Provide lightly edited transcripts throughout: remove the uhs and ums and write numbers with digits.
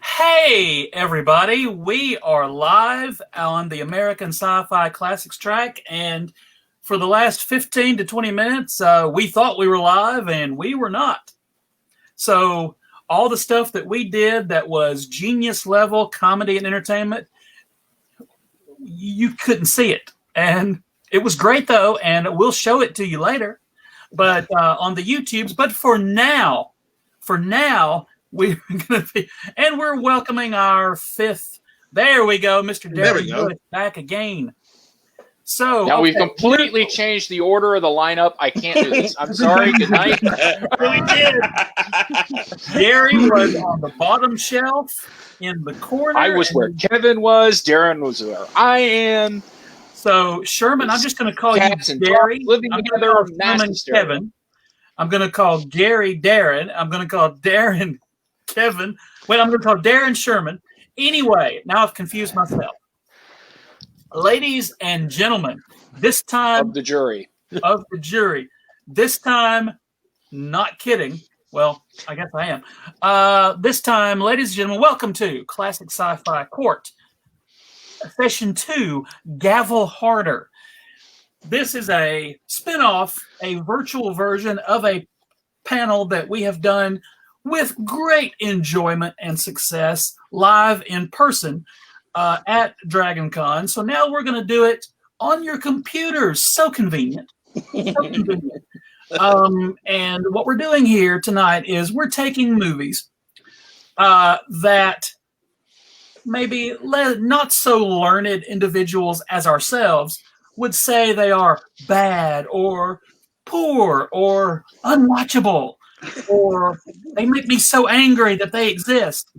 Hey, everybody. We are live on the American Sci-Fi Classics track, and for the last 15 to 20 minutes, we thought we were live, and we were not. So all the stuff that we did that was genius-level comedy and entertainment, you couldn't see it. And it was great, though, and we'll show it to you later, but on the YouTubes. But for now, we're going to be, and we're welcoming our fifth. There we go, Mr. Darin Bush back again. So now we've completely changed the order of the lineup. I can't do this. I'm sorry. Good night. We did. Gary was on the bottom shelf in the corner. I was where Kevin was. Darin was where I am. So Sherman, I'm just going to call you Gary. Living together, Sherman Kevin. I'm going to call Gary Darin. I'm going to call Darin Kevin. Wait, I'm going to call Darin Sherman. Anyway, now I've confused myself. Ladies and gentlemen, this time of the jury. This time, not kidding. Well, I guess I am. This time, ladies and gentlemen, welcome to Classic Sci-Fi Court, Session 2, Gavel Harder. This is a spinoff, a virtual version of a panel that we have done with great enjoyment and success live in person at DragonCon. So now we're going to do it on your computers. So convenient. So convenient. And what we're doing here tonight is we're taking movies that maybe not so learned individuals as ourselves would say they are bad or poor or unwatchable, or they make me so angry that they exist,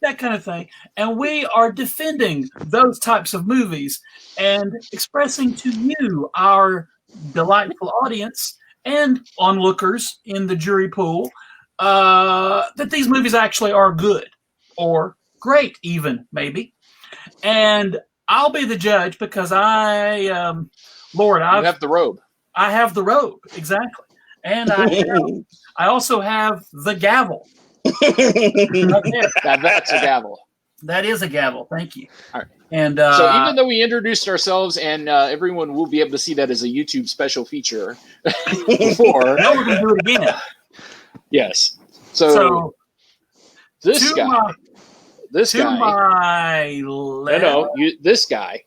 that kind of thing. And we are defending those types of movies and expressing to you, our delightful audience and onlookers in the jury pool, that these movies actually are good or great, even maybe. And I'll be the judge because you have the robe. I have the robe, exactly. And I also have the gavel. That's a gavel. That is a gavel. Thank you. All right. And so even though we introduced ourselves, and everyone will be able to see that as a YouTube special feature, before now we're going to do it again. Yes. So this guy. This guy. This guy,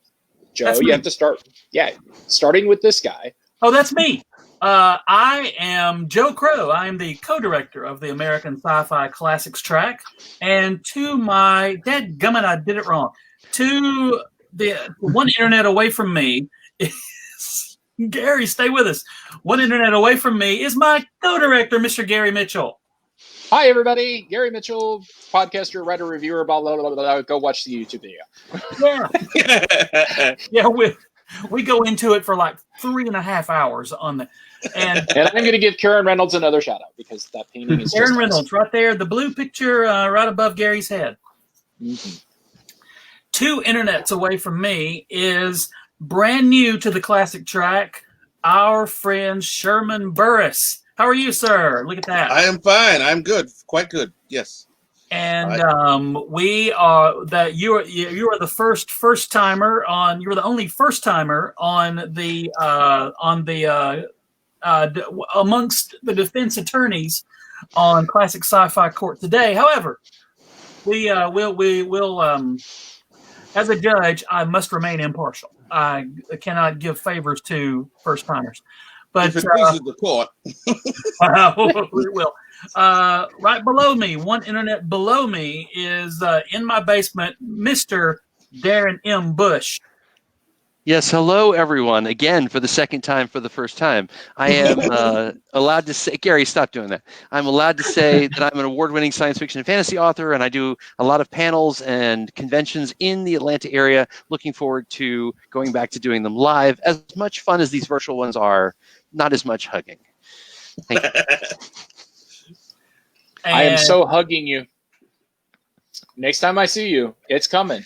Joe. You have to start. Yeah, starting with this guy. Oh, that's me. I am Joe Crowe. I am the co-director of the American Sci-Fi Classics track. And to my dadgummit, I did it wrong. To the one internet away from me is Gary. Stay with us. One internet away from me is my co-director, Mr. Gary Mitchel. Hi, everybody. Gary Mitchel, podcaster, writer, reviewer, blah, blah, blah, blah. Go watch the YouTube video. Yeah. Yeah, we go into it for like 3.5 hours on the... And I'm going to give Karen Reynolds another shout out because that painting is Karen Reynolds, awesome. Right there, the blue picture right above Gary's head. Mm-hmm. 2 internets away from me is brand new to the classic track, our friend Sherman Burris. How are you, sir? Look at that. I am fine. I'm good. Quite good. Yes. And we are that you are the first timer on. You were the only first timer on the amongst the defense attorneys on Classic Sci-Fi Court today. However, we will as a judge, I must remain impartial. I cannot give favors to first timers. But if it pleases the court, we will. Right below me, one internet below me is in my basement, Mr. Darin M. Bush. Yes, hello everyone. Again, for the second time, for the first time. I am allowed to say, Gary, stop doing that. I'm allowed to say that I'm an award-winning science fiction and fantasy author, and I do a lot of panels and conventions in the Atlanta area. Looking forward to going back to doing them live. As much fun as these virtual ones are, not as much hugging. Thank you. I am so hugging you. Next time I see you, it's coming.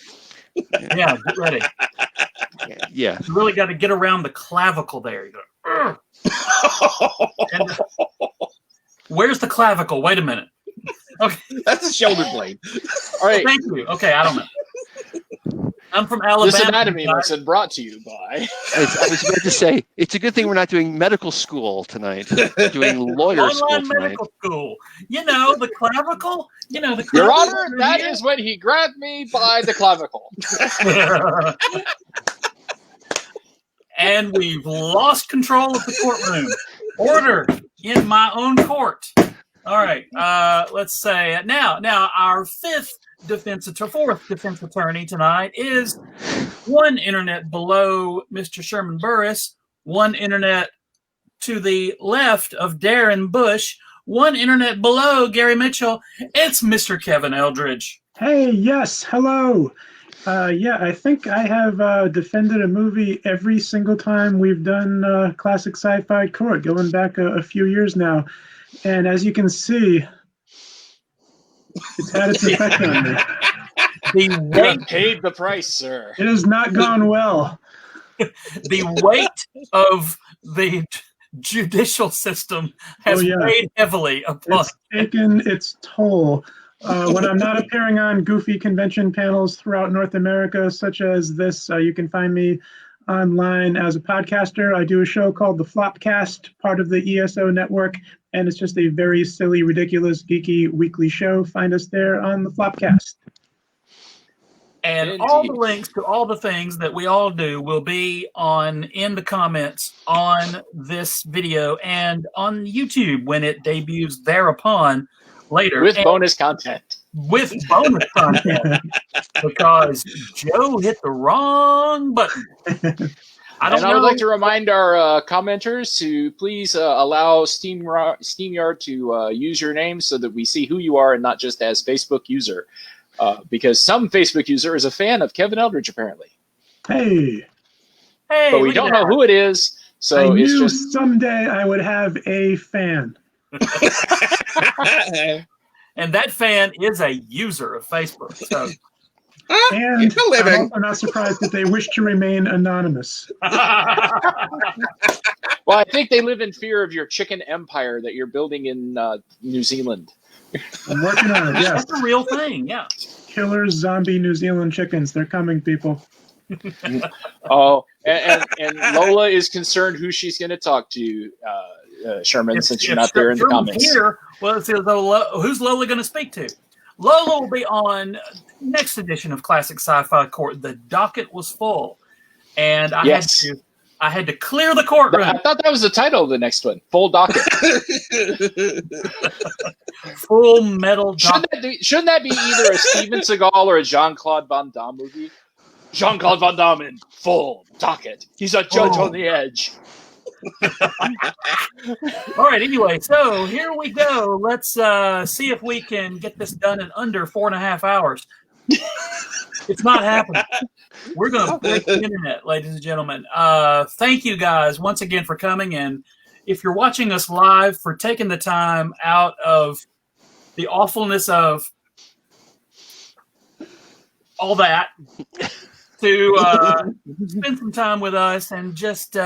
Yeah, get ready. Yeah. You really got to get around the clavicle there. You go, and, where's the clavicle? Wait a minute. Okay. That's a shoulder blade. All right. Thank you. Okay, I don't know. I'm from Alabama. This anatomy lesson brought to you by. I was about to say, it's a good thing we're not doing medical school tonight. We're doing lawyer school Online tonight. medical school. You know, the clavicle. You know, the Your clavicle. Honor, that is when he grabbed me by the clavicle. And we've lost control of the courtroom. Order in my own court. All right. Let's say now our fourth defense attorney tonight is one internet below Mr. Sherman Burris, one internet to the left of Darin Bush, one internet below Gary Mitchel. It's Mr. Kevin Eldridge. Hey, yes, hello. Yeah, I think I have defended a movie every single time we've done Classic Sci-Fi Court, going back a few years now. And as you can see, it's had its effect on me. You have paid the price, sir. It has not gone well. The weight of the judicial system has weighed heavily upon. It's taken its toll. When I'm not appearing on goofy convention panels throughout North America, such as this, you can find me online as a podcaster. I do a show called The Flopcast, part of the ESO network, and it's just a very silly, ridiculous, geeky weekly show. Find us there on The Flopcast. And Indeed. all the links to all the things that we all do will be in the comments on this video and on YouTube when it debuts thereupon later. With bonus content. With bonus content. Because Joe hit the wrong button. I would like to remind our commenters to please allow SteamYard to use your name so that we see who you are and not just as Facebook user. Because some Facebook user is a fan of Kevin Eldridge, apparently. Hey, but we don't know who it is, so I it's knew just someday I would have a fan. And that fan is a user of Facebook. So. And I'm also not surprised that they wish to remain anonymous. Well, I think they live in fear of your chicken empire that you're building in New Zealand. I'm working on it, yes. That's a real thing, yeah. Killer zombie New Zealand chickens. They're coming, people. Oh, and Lola is concerned who she's going to talk to, Sherman, since you're not there in the comments. Here, well, who's Lola going to speak to? Lola will be on next edition of Classic Sci-Fi Court. The docket was full, and I had to clear the courtroom. I thought that was the title of the next one. Full docket. Full metal docket. Shouldn't that be either a Steven Seagal or a Jean-Claude Van Damme movie? Jean-Claude Van Damme in full docket. He's a judge on the edge. All right, anyway, so here we go. Let's see if we can get this done in under 4.5 hours. It's not happening. We're going to break the internet, ladies and gentlemen. Thank you guys once again for coming. And if you're watching us live, for taking the time out of the awfulness of all that to spend some time with us and just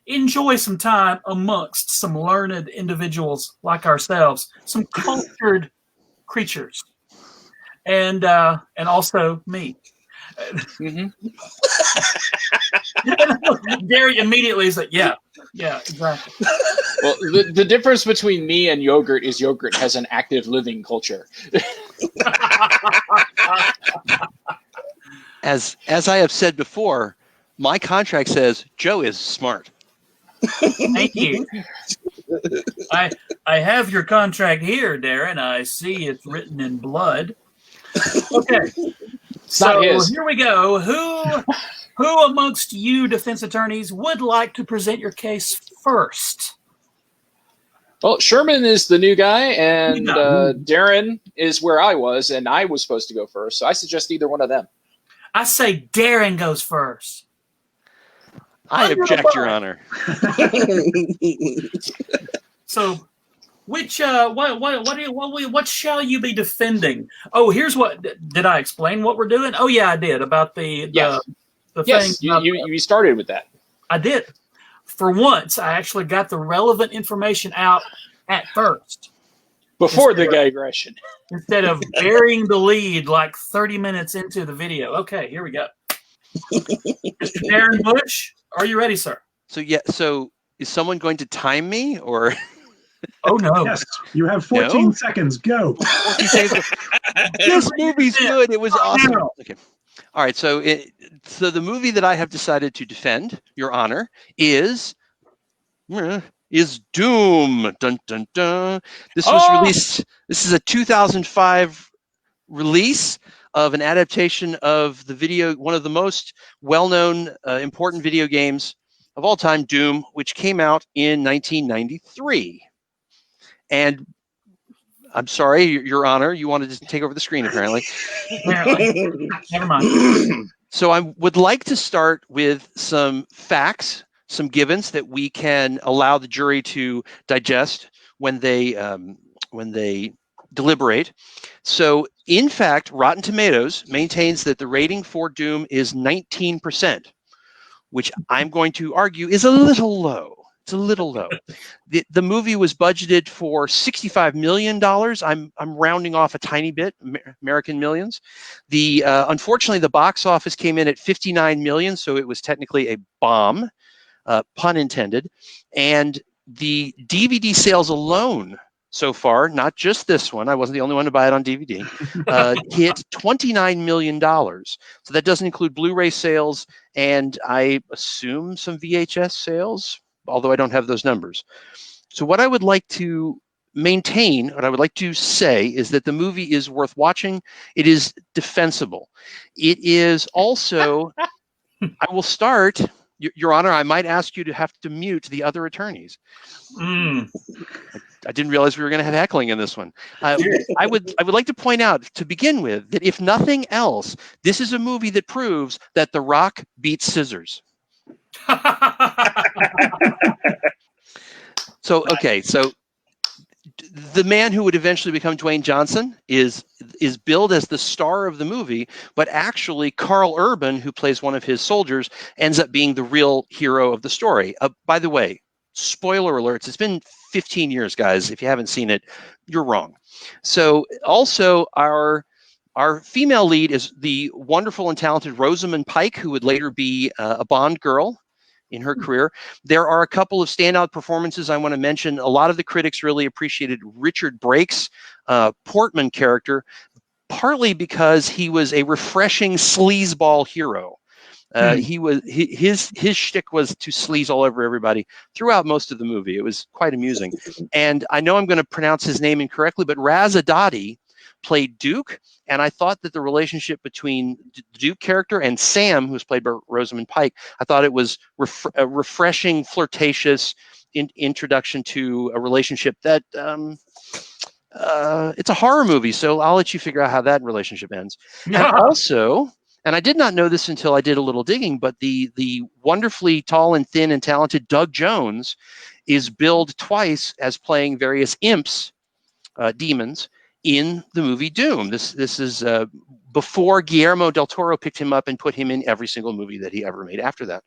enjoy some time amongst some learned individuals like ourselves, some cultured creatures, and also me. Mm-hmm. Gary immediately is like, yeah, exactly. Well, the difference between me and yogurt is yogurt has an active living culture. As I have said before, my contract says Joe is smart. Thank you. I have your contract here, Darin. I see it's written in blood. Okay. So here we go. Who amongst you defense attorneys would like to present your case first? Well, Sherman is the new guy, and Darin is where I was, and I was supposed to go first. So I suggest either one of them. I say Darin goes first. I object, Your Honor. So, what shall you be defending? Oh, here's what. Did I explain what we're doing? Oh, yeah, I did about the yes, thing. You started with that. I did. For once, I actually got the relevant information out at first. Before the digression. Instead of burying the lead like 30 minutes into the video. Okay, here we go. Mr. Darin Bush, are you ready, sir? So is someone going to time me or? Oh no! Yes, you have 14 seconds. Go. 14 seconds. This movie's good. It was awesome. Okay. All right. So the movie that I have decided to defend, Your Honor, is Doom. Dun dun dun. This was released. This is a 2005 release of an adaptation of one of the most well-known, important video games of all time, Doom, which came out in 1993. And I'm sorry, Your Honor, you wanted to take over the screen, apparently. Never mind. So I would like to start with some facts, some givens that we can allow the jury to digest when they deliberate. So, in fact, Rotten Tomatoes maintains that the rating for Doom is 19%, which I'm going to argue is a little low. It's a little low. The movie was budgeted for $65 million. I'm rounding off a tiny bit, American millions. Unfortunately, the box office came in at $59 million, so it was technically a bomb, pun intended. And the DVD sales alone so far, not just this one, I wasn't the only one to buy it on DVD, hit $29 million. So that doesn't include Blu-ray sales, and I assume some VHS sales, although I don't have those numbers. So what I would like to maintain, what I would like to say, is that the movie is worth watching. It is defensible. It is also, I will start, Your Honor, I might ask you to have to mute the other attorneys. I didn't realize we were going to have heckling in this one. I would like to point out, to begin with, that if nothing else, this is a movie that proves that The Rock beats scissors. So the man who would eventually become Dwayne Johnson is billed as the star of the movie, but actually Karl Urban, who plays one of his soldiers, ends up being the real hero of the story. By the way, spoiler alerts, it's been 15 years, guys. If you haven't seen it, you're wrong. So also our female lead is the wonderful and talented Rosamund Pike, who would later be a Bond girl in her career. There are a couple of standout performances I want to mention. A lot of the critics really appreciated Richard Brake's Portman character, partly because he was a refreshing sleazeball hero. His shtick was to sleaze all over everybody throughout most of the movie. It was quite amusing. And I know I'm going to pronounce his name incorrectly, but Raz Adadi played Duke, and I thought that the relationship between the Duke character and Sam, who was played by Rosamund Pike, I thought it was a refreshing, flirtatious introduction to a relationship that it's a horror movie, so I'll let you figure out how that relationship ends. And also, and I did not know this until I did a little digging, but the wonderfully tall and thin and talented Doug Jones is billed twice as playing various imps, demons, in the movie Doom. This is before Guillermo del Toro picked him up and put him in every single movie that he ever made after that.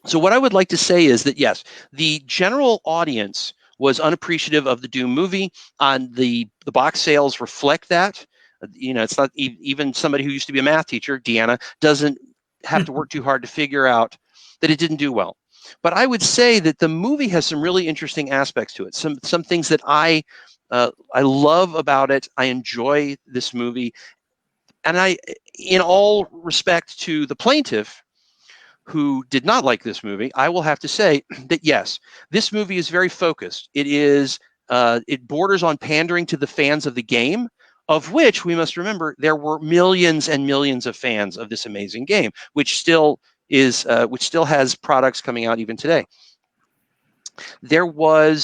So what I would like to say is that, yes, the general audience was unappreciative of the Doom movie. The box sales reflect that. It's not even somebody who used to be a math teacher, Deanna, doesn't have to work too hard to figure out that it didn't do well. But I would say that the movie has some really interesting aspects to it. Some things that I love about it. I enjoy this movie. And in all respect to the plaintiff, who did not like this movie, I will have to say that, yes, this movie is very focused. It borders on pandering to the fans of the game, of which we must remember there were millions and millions of fans of this amazing game, which still has products coming out even today. There were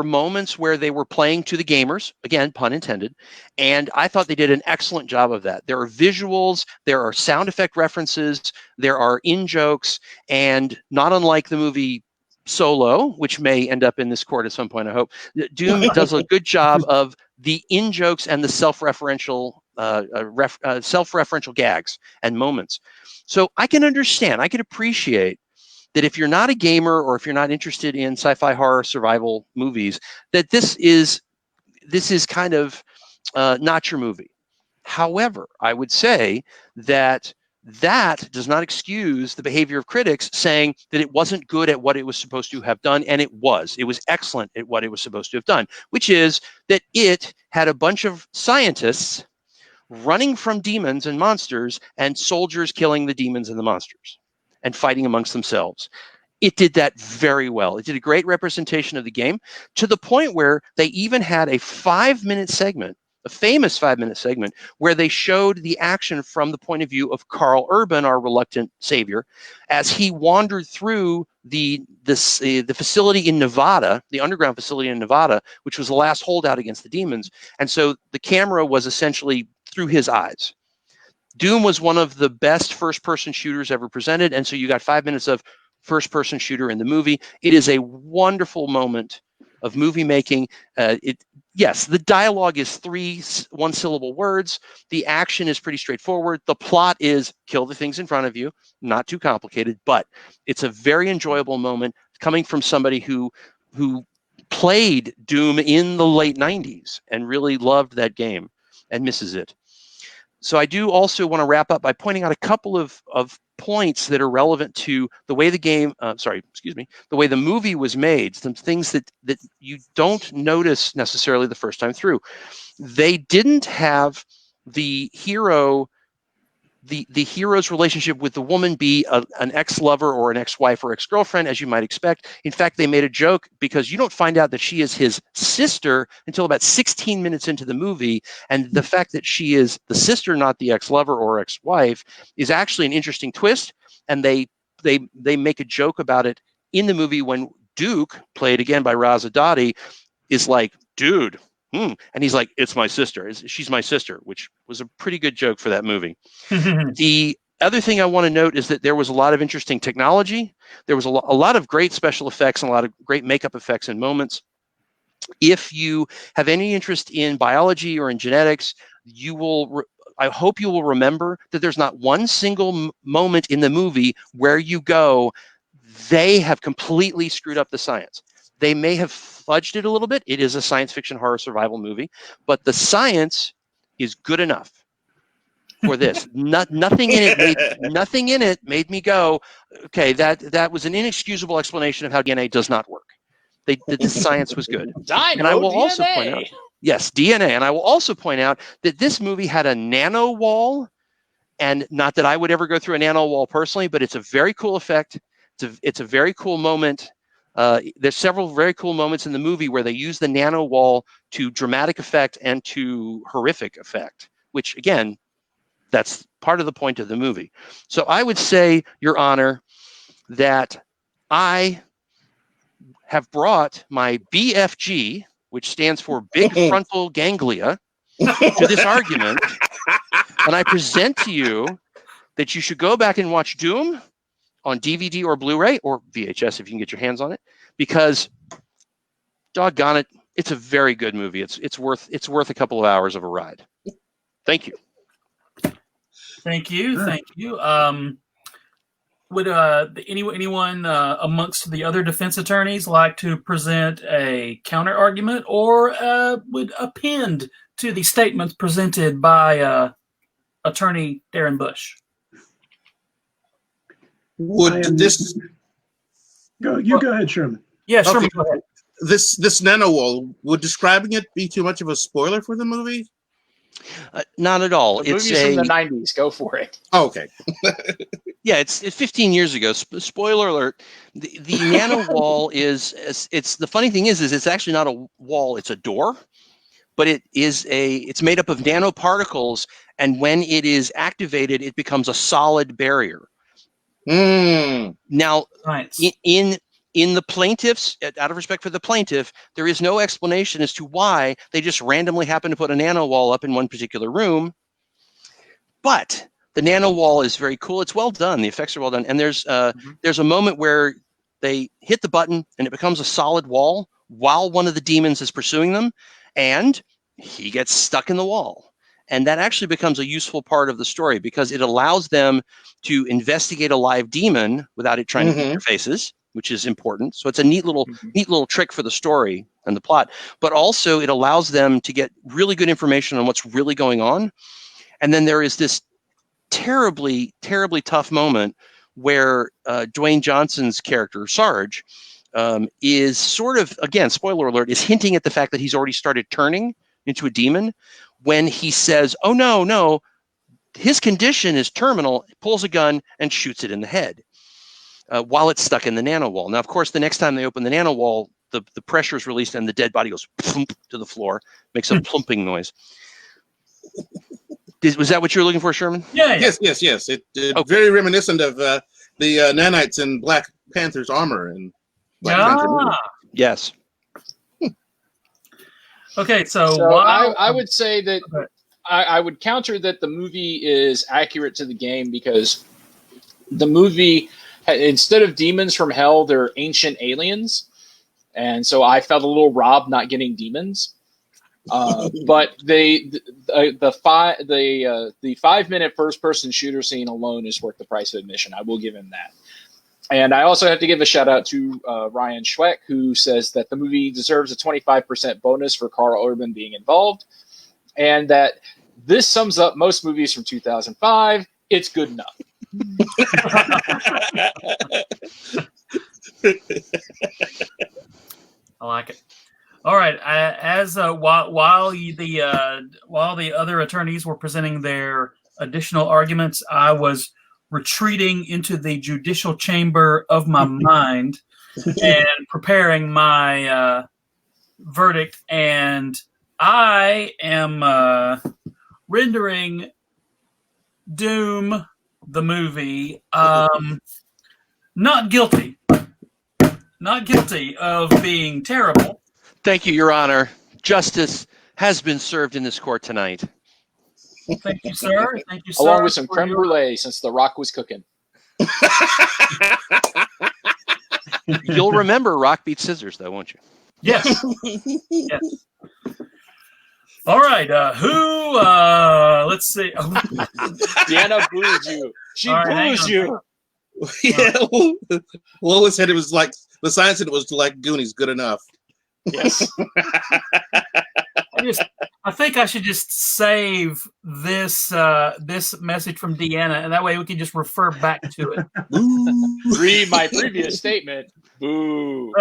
moments where they were playing to the gamers, again, pun intended, and I thought they did an excellent job of that. There are visuals, there are sound effect references, there are in-jokes, and not unlike the movie Solo, which may end up in this court at some point, I hope, Doom does a good job of the in-jokes and the self-referential gags and moments. So I can understand, I can appreciate that if you're not a gamer or if you're not interested in sci-fi horror survival movies, that this is kind of not your movie. However, I would say that does not excuse the behavior of critics saying that it wasn't good at what it was supposed to have done, and it was. It was excellent at what it was supposed to have done, which is that it had a bunch of scientists running from demons and monsters and soldiers killing the demons and the monsters and fighting amongst themselves. It did that very well. It did a great representation of the game, to the point where they even had a 5-minute segment, a famous 5-minute segment, where they showed the action from the point of view of Karl Urban, our reluctant savior, as he wandered through the facility in Nevada, the underground facility in Nevada, which was the last holdout against the demons. And so the camera was essentially through his eyes. Doom was one of the best first-person shooters ever presented, and so you got 5 minutes of first-person shooter in the movie. It is a wonderful moment of movie making. Yes, the dialogue is 3 one-syllable words. The action is pretty straightforward. The plot is kill the things in front of you. Not too complicated, but it's a very enjoyable moment coming from somebody who played Doom in the late 90s and really loved that game and misses it. So I do also want to wrap up by pointing out a couple of points that are relevant to the way the game, the way the movie was made, some things that you don't notice necessarily the first time through. They didn't have the hero, the hero's relationship with the woman be an ex-lover or an ex-wife or ex-girlfriend, as you might expect. In fact, they made a joke because you don't find out that she is his sister until about 16 minutes into the movie. And the fact that she is the sister, not the ex-lover or ex-wife, is actually an interesting twist. And they make a joke about it in the movie when Duke, played again by Raza Dottie, is like, dude. And he's like, it's my sister. She's my sister, which was a pretty good joke for that movie. The other thing I want to note is that there was a lot of interesting technology. There was a lot of great special effects and a lot of great makeup effects and moments. If you have any interest in biology or in genetics, I hope you will remember that there's not one single moment in the movie where you go, they have completely screwed up the science. They may have fudged it a little bit. It is a science fiction horror survival movie, but the science is good enough for this. Nothing in it made me go, okay, that was an inexcusable explanation of how DNA does not work. The science was good. And I will also point out, yes, DNA. And I will also point out that this movie had a nano wall, and not that I would ever go through a nano wall personally, but it's a very cool effect. It's a very cool moment. There's several very cool moments in the movie where they use the nano wall to dramatic effect and to horrific effect, which again, that's part of the point of the movie. So I would say, Your Honor, that I have brought my BFG, which stands for Big Frontal Ganglia, to this argument, and I present to you that you should go back and watch Doom on DVD or Blu-ray or VHS if you can get your hands on it, because doggone it, it's a very good movie. It's worth a couple of hours of a ride. Thank you. Thank you. Would anyone amongst the other defense attorneys like to present a counter argument, or would append to the statements presented by Attorney Darin Bush? Would this go? You go ahead, Sherman. Yeah, Sherman. Okay. Go ahead. This nano wall, would describing it be too much of a spoiler for the movie? Not at all. The movie's from the 90s. Go for it. Oh, okay. Yeah, it's 15 years ago. Spoiler alert. The nano wall it's the funny thing is it's actually not a wall, it's a door, but it's made up of nanoparticles, and when it is activated, it becomes a solid barrier. Now, in the plaintiffs, out of respect for the plaintiff, there is no explanation as to why they just randomly happen to put a nano wall up in one particular room. But the nano wall is very cool. It's well done. The effects are well done. And there's a moment where they hit the button and it becomes a solid wall while one of the demons is pursuing them, and he gets stuck in the wall. And that actually becomes a useful part of the story because it allows them to investigate a live demon without it trying to eat their faces, which is important. So it's a neat little trick for the story and the plot. But also it allows them to get really good information on what's really going on. And then there is this terribly, terribly tough moment where Dwayne Johnson's character, Sarge, is sort of, again, spoiler alert, is hinting at the fact that he's already started turning into a demon when he says, oh, no, his condition is terminal, pulls a gun and shoots it in the head while it's stuck in the nanowall. Now, of course, the next time they open the nanowall, the pressure is released and the dead body goes plump to the floor, makes a plumping noise. Was that what you were looking for, Sherman? Yeah. Yes. It very reminiscent of the nanites in Black Panther's armor and Black Panther movie. Yes. Okay, so I would say that I would counter that the movie is accurate to the game because the movie, instead of demons from hell, they're ancient aliens, and so I felt a little robbed not getting demons. But the 5-minute first-person shooter scene alone is worth the price of admission. I will give him that. And I also have to give a shout out to Ryan Schweck, who says that the movie deserves a 25% bonus for Carl Urban being involved, and that this sums up most movies from 2005. It's good enough. I like it. All right. While the other attorneys were presenting their additional arguments, I was retreating into the judicial chamber of my mind and preparing my verdict. And I am rendering Doom, the movie, not guilty of being terrible. Thank you, Your Honor. Justice has been served in this court tonight. Thank you, sir. Thank you, sir. Along with some creme brulee, since The Rock was cooking. You'll remember Rock beats scissors, though, won't you? Yes. Yes. All right. Let's see. Deanna boos you. She boos you. Yeah. Lola said it was like, the science said it was like Goonies, good enough. Yes. I think I should just save this message from Deanna, and that way we can just refer back to it. Read my previous statement. Boo.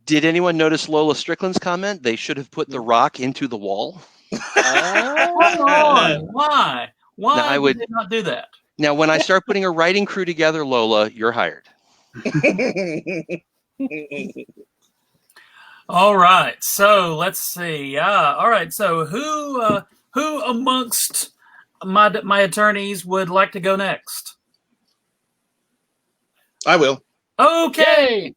Did anyone notice Lola Strickland's comment? They should have put The Rock into the wall. Come on. Why? Why would they not do that? Now, when I start putting a writing crew together, Lola, you're hired. All right. So let's see. All right. So who amongst my attorneys would like to go next? I will. Okay. Yay!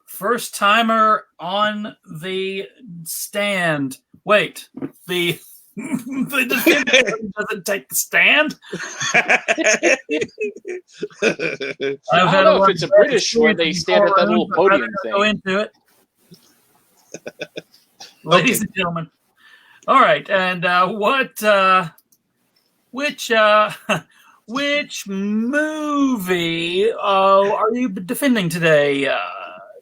First timer on the stand. Wait, the defendant doesn't take the stand. I don't know if it's a British where they stand at that little podium thing. Go into it, ladies and gentlemen. All right, and which movie are you defending today,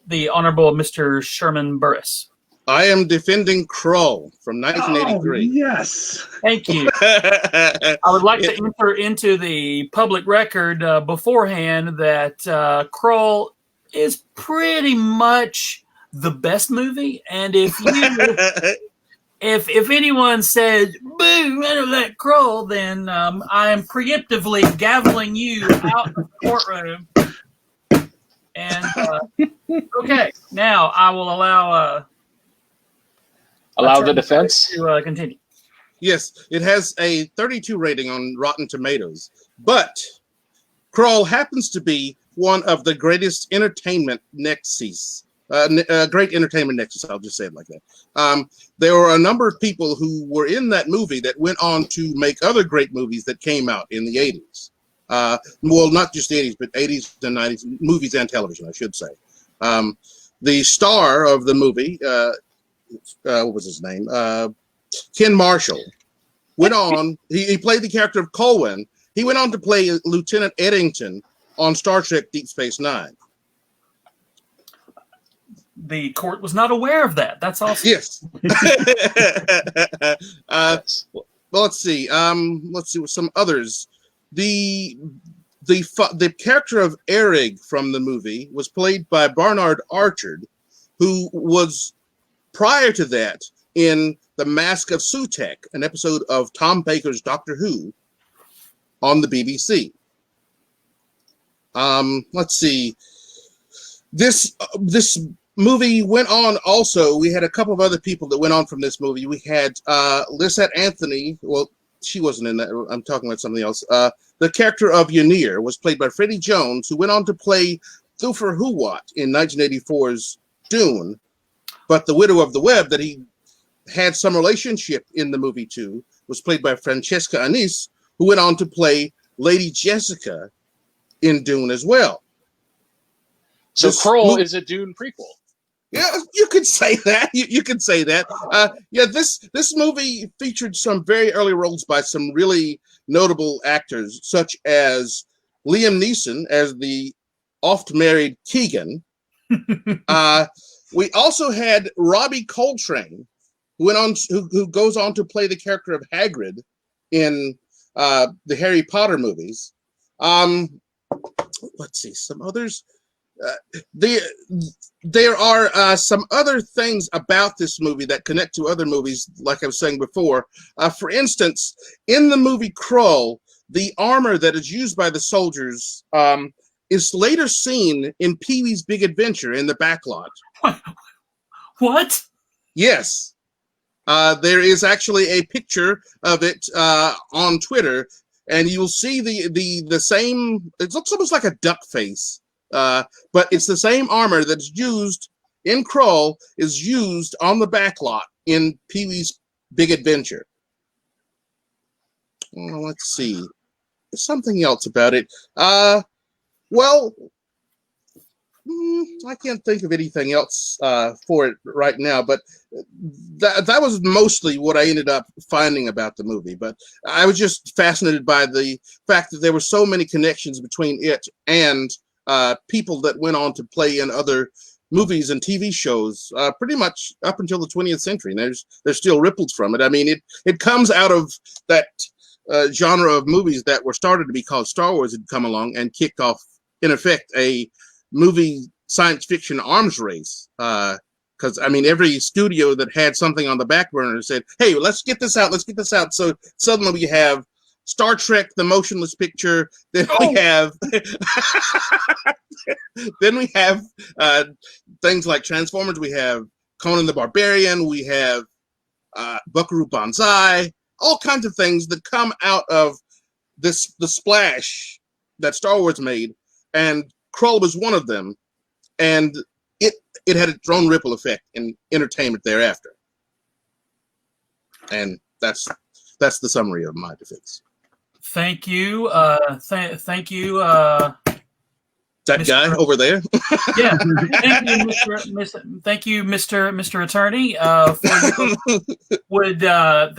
the Honorable Mr. Sherman Burris? I am defending Krull from 1983. Oh, yes. Thank you. I would like to enter into the public record beforehand that Krull is pretty much the best movie, and if anyone said "boo, I don't like Krull," then I am preemptively gaveling you out of the courtroom. And okay, now I will allow the defense to continue. Yes, it has a 32 rating on Rotten Tomatoes, but Krull happens to be one of the greatest entertainment nexus. Great entertainment nexus, I'll just say it like that. There were a number of people who were in that movie that went on to make other great movies that came out in the 80s. Well, not just the 80s, but 80s and 90s, movies and television, I should say. The star of the movie what was his name? Ken Marshall went on. He played the character of Colwyn. He went on to play Lieutenant Eddington on Star Trek Deep Space Nine. The court was not aware of that. That's awesome. Yes. Well, let's see. Let's see with some others. The character of Erig from the movie was played by Barnard Archard, who was prior to that in The Mask of Sutekh, an episode of Tom Baker's Doctor Who on the BBC. Let's see. This movie went on also. We had a couple of other people that went on from this movie. We had Lysette Anthony. Well, she wasn't in that. I'm talking about something else. The character of Ynir was played by Freddie Jones, who went on to play Thufir Hawat in 1984's Dune. But the widow of the Web that he had some relationship in the movie too was played by Francesca Annis, who went on to play Lady Jessica in Dune as well. So Krull is a Dune prequel. Yeah, you could say that. You could say that. This movie featured some very early roles by some really notable actors, such as Liam Neeson as the oft-married Keegan. We also had Robbie Coltrane, who goes on to play the character of Hagrid in the Harry Potter movies. Let's see some others. There are some other things about this movie that connect to other movies, like I was saying before. For instance, in the movie Krull, the armor that is used by the soldiers is later seen in Pee-wee's Big Adventure in the backlot. What? Yes. There is actually a picture of it on Twitter, and you'll see the same. It looks almost like a duck face. But it's the same armor that's used in Krull is used on the backlot in Pee-wee's Big Adventure. Let's see. There's something else about it. Well, I can't think of anything else for it right now, but that was mostly what I ended up finding about the movie. But I was just fascinated by the fact that there were so many connections between it and people that went on to play in other movies and TV shows pretty much up until the 20th century. And there's still ripples from it. I mean, it comes out of that genre of movies that were started to be called Star Wars had come along and kicked off, in effect, a movie science fiction arms race. Because, I mean, every studio that had something on the back burner said, hey, let's get this out. So suddenly we have Star Trek, the motionless picture. Then we have things like Transformers. We have Conan the Barbarian. We have Buckaroo Banzai. All kinds of things that come out of the splash that Star Wars made, and Krull was one of them. And it had its own ripple effect in entertainment thereafter. And that's the summary of my defense. Thank you. Thank you. That Mr. guy over there. Yeah. Thank you, Mr. Attorney. Would our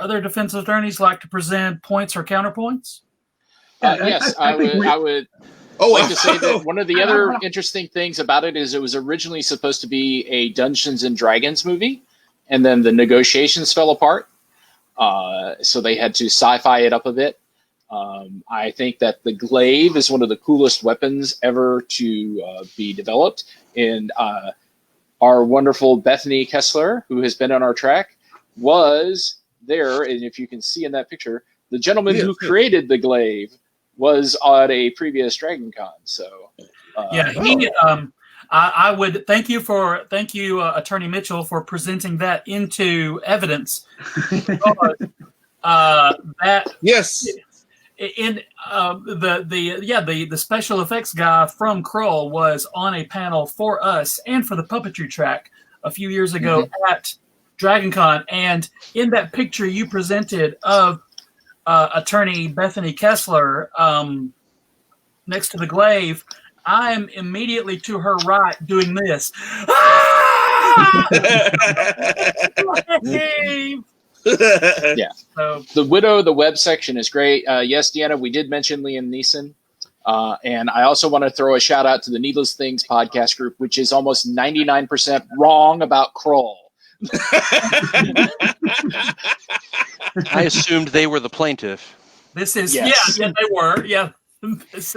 other defense attorneys like to present points or counterpoints? Yes, I would like to say that one of the other interesting things about it is it was originally supposed to be a Dungeons and Dragons movie, and then the negotiations fell apart. So they had to sci-fi it up a bit. I think that the glaive is one of the coolest weapons ever to be developed. And our wonderful Bethany Kessler, who has been on our track, was there. And if you can see in that picture, the gentleman who created the glaive was at a previous Dragon Con. So I would thank you, Attorney Mitchell, for presenting that into evidence. Yes. In the special effects guy from Krull was on a panel for us and for the puppetry track a few years ago at DragonCon, and in that picture you presented of Attorney Bethany Kessler next to the glaive, I'm immediately to her right doing this. Ah! Yeah. So, The Widow, the web section is great. Yes, Deanna, we did mention Liam Neeson. And I also want to throw a shout out to the Needless Things podcast group, which is almost 99% wrong about Krull. I assumed they were the plaintiff. This is yeah, they were. Yeah. This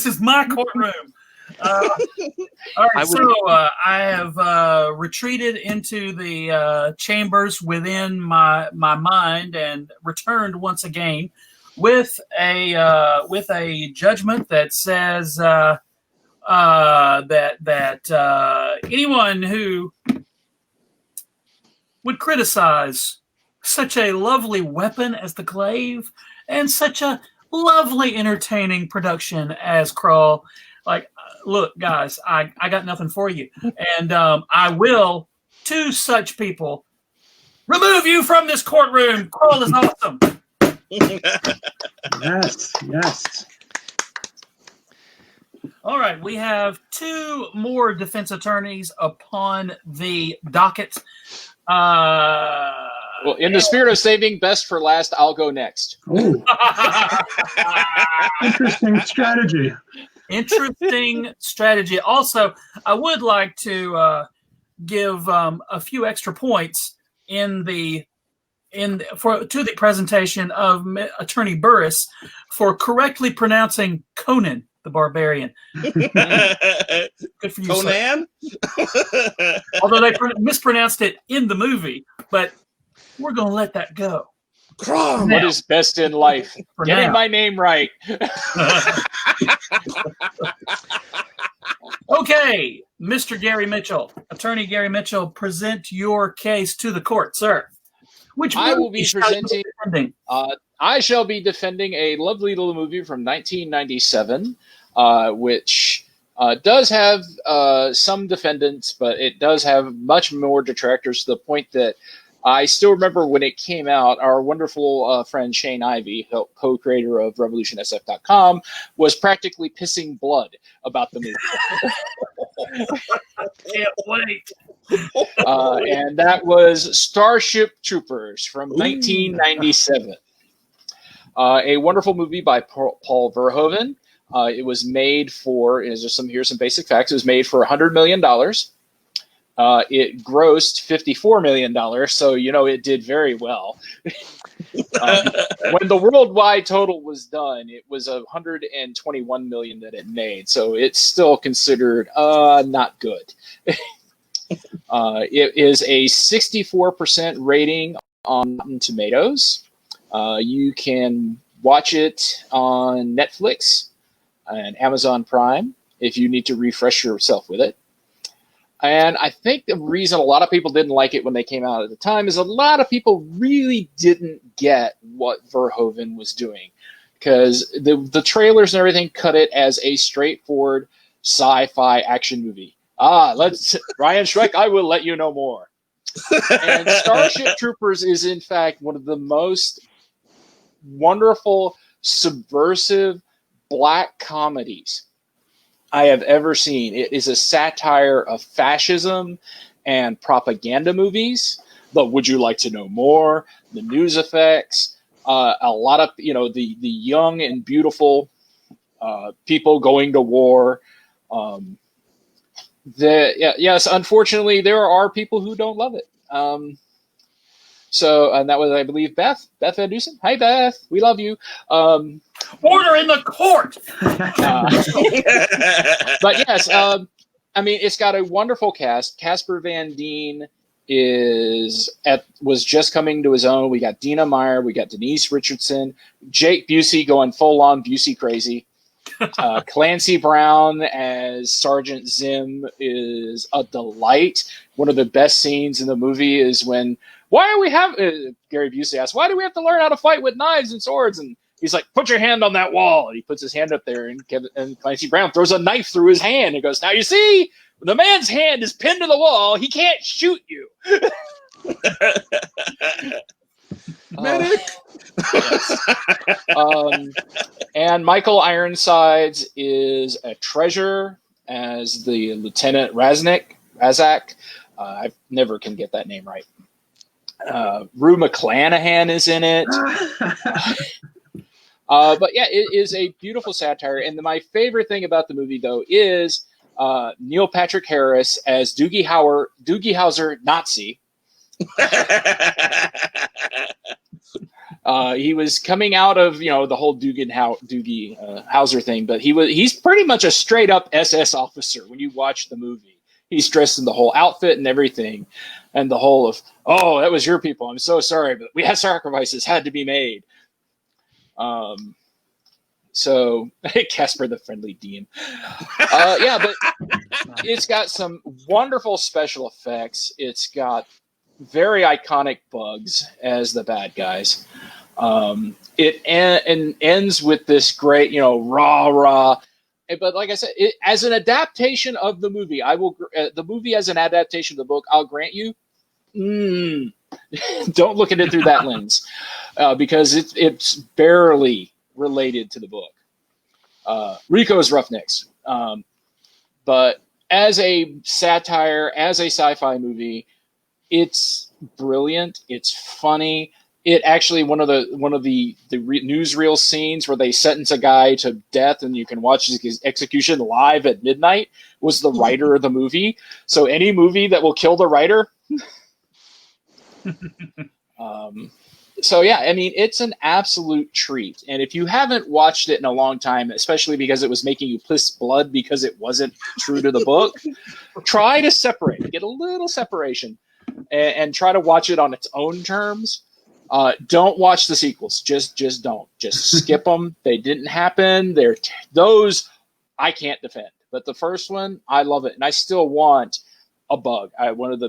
is my courtroom. All right, I have retreated into the chambers within my mind and returned once again with a judgment that says that anyone who would criticize such a lovely weapon as the glaive and such a lovely, entertaining production as Krull, like, look, guys, I got nothing for you, and I will, to such people, remove you from this courtroom. Krull is awesome. Yes. All right, we have two more defense attorneys upon the docket. Well, in the spirit of saving best for last, I'll go next. Interesting strategy. Interesting strategy. Also, I would like to give a few extra points to the presentation of Attorney Burris for correctly pronouncing Conan the Barbarian. Good for you, Conan? Although they mispronounced it in the movie, but we're going to let that go. What is best in life? Getting my name right. Okay, Mr. Gary Mitchell, Attorney Gary Mitchell, present your case to the court, sir. Which I will be presenting. I shall be defending a lovely little movie from 1997, which does have some defendants, but it does have much more detractors, to the point that I still remember when it came out, our wonderful friend Shane Ivey, co-creator of RevolutionSF.com, was practically pissing blood about the movie. Can't wait. And that was Starship Troopers from 1997. A wonderful movie by Paul Verhoeven. It was made for, here's some basic facts, it was made for $100 million. It grossed $54 million, so it did very well. When the worldwide total was done, it was $121 million that it made, so it's still considered not good. It is a 64% rating on Rotten Tomatoes. You can watch it on Netflix and Amazon Prime if you need to refresh yourself with it. And I think the reason a lot of people didn't like it when they came out at the time is a lot of people really didn't get what Verhoeven was doing, because the trailers and everything cut it as a straightforward sci-fi action movie. Let's Ryan Schreck, I will let you know more. And Starship Troopers is in fact one of the most wonderful, subversive black comedies I have ever seen. It is a satire of fascism and propaganda movies. But would you like to know more? The news effects, a lot of the young and beautiful people going to war. Yes, unfortunately, there are people who don't love it. And that was, I believe, Beth Van Dusen. Hi, Beth. We love you. Order in the court. But yes, it's got a wonderful cast. Casper Van Dien was just coming to his own. We got Dina Meyer. We got Denise Richardson. Jake Busey going full on Busey crazy. Clancy Brown as Sergeant Zim is a delight. One of the best scenes in the movie is when Gary Busey asks, why do we have to learn how to fight with knives and swords? And he's like, put your hand on that wall. And he puts his hand up there, and Clancy Brown throws a knife through his hand and goes, now you see, when the man's hand is pinned to the wall, he can't shoot you. Medic. And Michael Ironsides is a treasure as the Lieutenant Razak. I never can get that name right. Rue McClanahan is in it. But yeah, it is a beautiful satire. And my favorite thing about the movie, though, is Neil Patrick Harris as Doogie Howser Nazi. He was coming out of the whole Doogie Howser thing, but he's pretty much a straight up SS officer when you watch the movie. He's dressed in the whole outfit and everything, and the whole of, oh, that was your people. I'm so sorry, but we had sacrifices had to be made. So Casper the Friendly Dean. Yeah, but it's got some wonderful special effects. It's got very iconic bugs as the bad guys. It ends with this great, rah. But like I said, as an adaptation of the movie, the movie as an adaptation of the book, I'll grant you, don't look at it through that lens, because it's barely related to the book. Rico's Roughnecks. But as a satire, as a sci-fi movie, it's brilliant. It's funny. It actually one of the newsreel scenes where they sentence a guy to death and you can watch his execution live at midnight was the writer of the movie. So any movie that will kill the writer. So yeah, I mean, it's an absolute treat. And if you haven't watched it in a long time, especially because it was making you piss blood because it wasn't true to the book, try to separate it. Get a little separation and try to watch it on its own terms. Don't watch the sequels. Just don't. Just skip them. They didn't happen. Those I can't defend. But the first one, I love it, and I still want a bug. One of the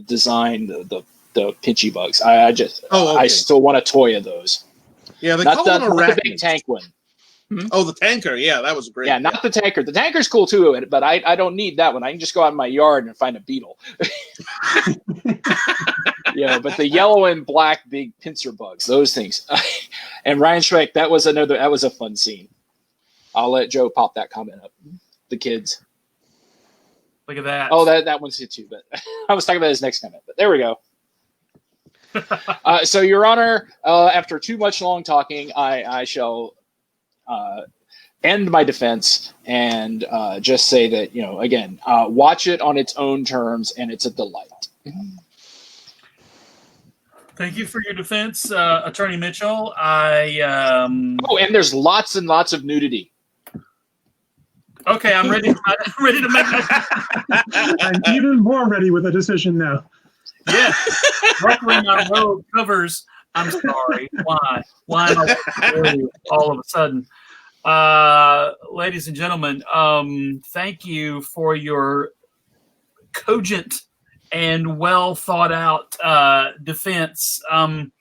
design, the pinchy bugs. I still want a toy of those. Yeah, they call them arachnids. The big tank one. Oh, the tanker. Yeah, that was great. Yeah, not the tanker. The tanker's cool too, but I don't need that one. I can just go out in my yard and find a beetle. Yeah, but the yellow and black big pincer bugs, those things. And Ryan Schreck, that was a fun scene. I'll let Joe pop that comment up. The kids. Look at that. Oh, that one's it too, but I was talking about his next comment, but there we go. So, Your Honor, after too much long talking, I shall end my defense and just say that, again, watch it on its own terms, and it's a delight. Thank you for your defense, Attorney Mitchell. Oh, and there's lots and lots of nudity. Okay, I'm ready. I'm ready to make that. I'm even more ready with a decision now. Yeah. Luckily, my robe covers. I'm sorry. Why? Why am I all of a sudden? Ladies and gentlemen, thank you for your cogent and well thought out defense. I'm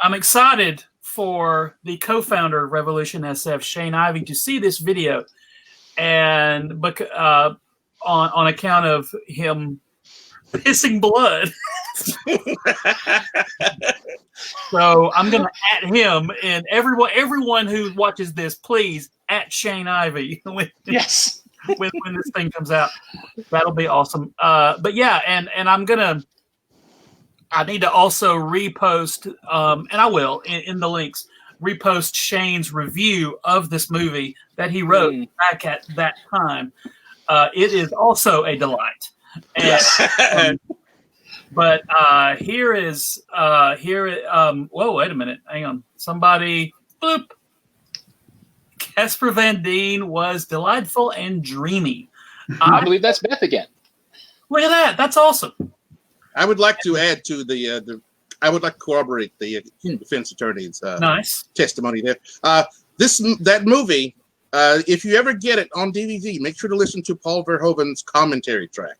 excited for the co-founder of Revolution SF, Shane Ivey, to see this video, and on account of him pissing blood. So I'm going to at him, and everyone who watches this, please at Shane Ivey. Yes. When this thing comes out, that'll be awesome. But yeah, and I need to also repost, and I will in the links, repost Shane's review of this movie that he wrote back at that time. It is also a delight. And, yes. But here is whoa, wait a minute, hang on. Somebody, boop. Casper Van Dien was delightful and dreamy. I believe that's Beth again. Look at that. That's awesome. I would like to add to I would like to corroborate the defense attorney's nice testimony there. That movie, if you ever get it on DVD, make sure to listen to Paul Verhoeven's commentary track.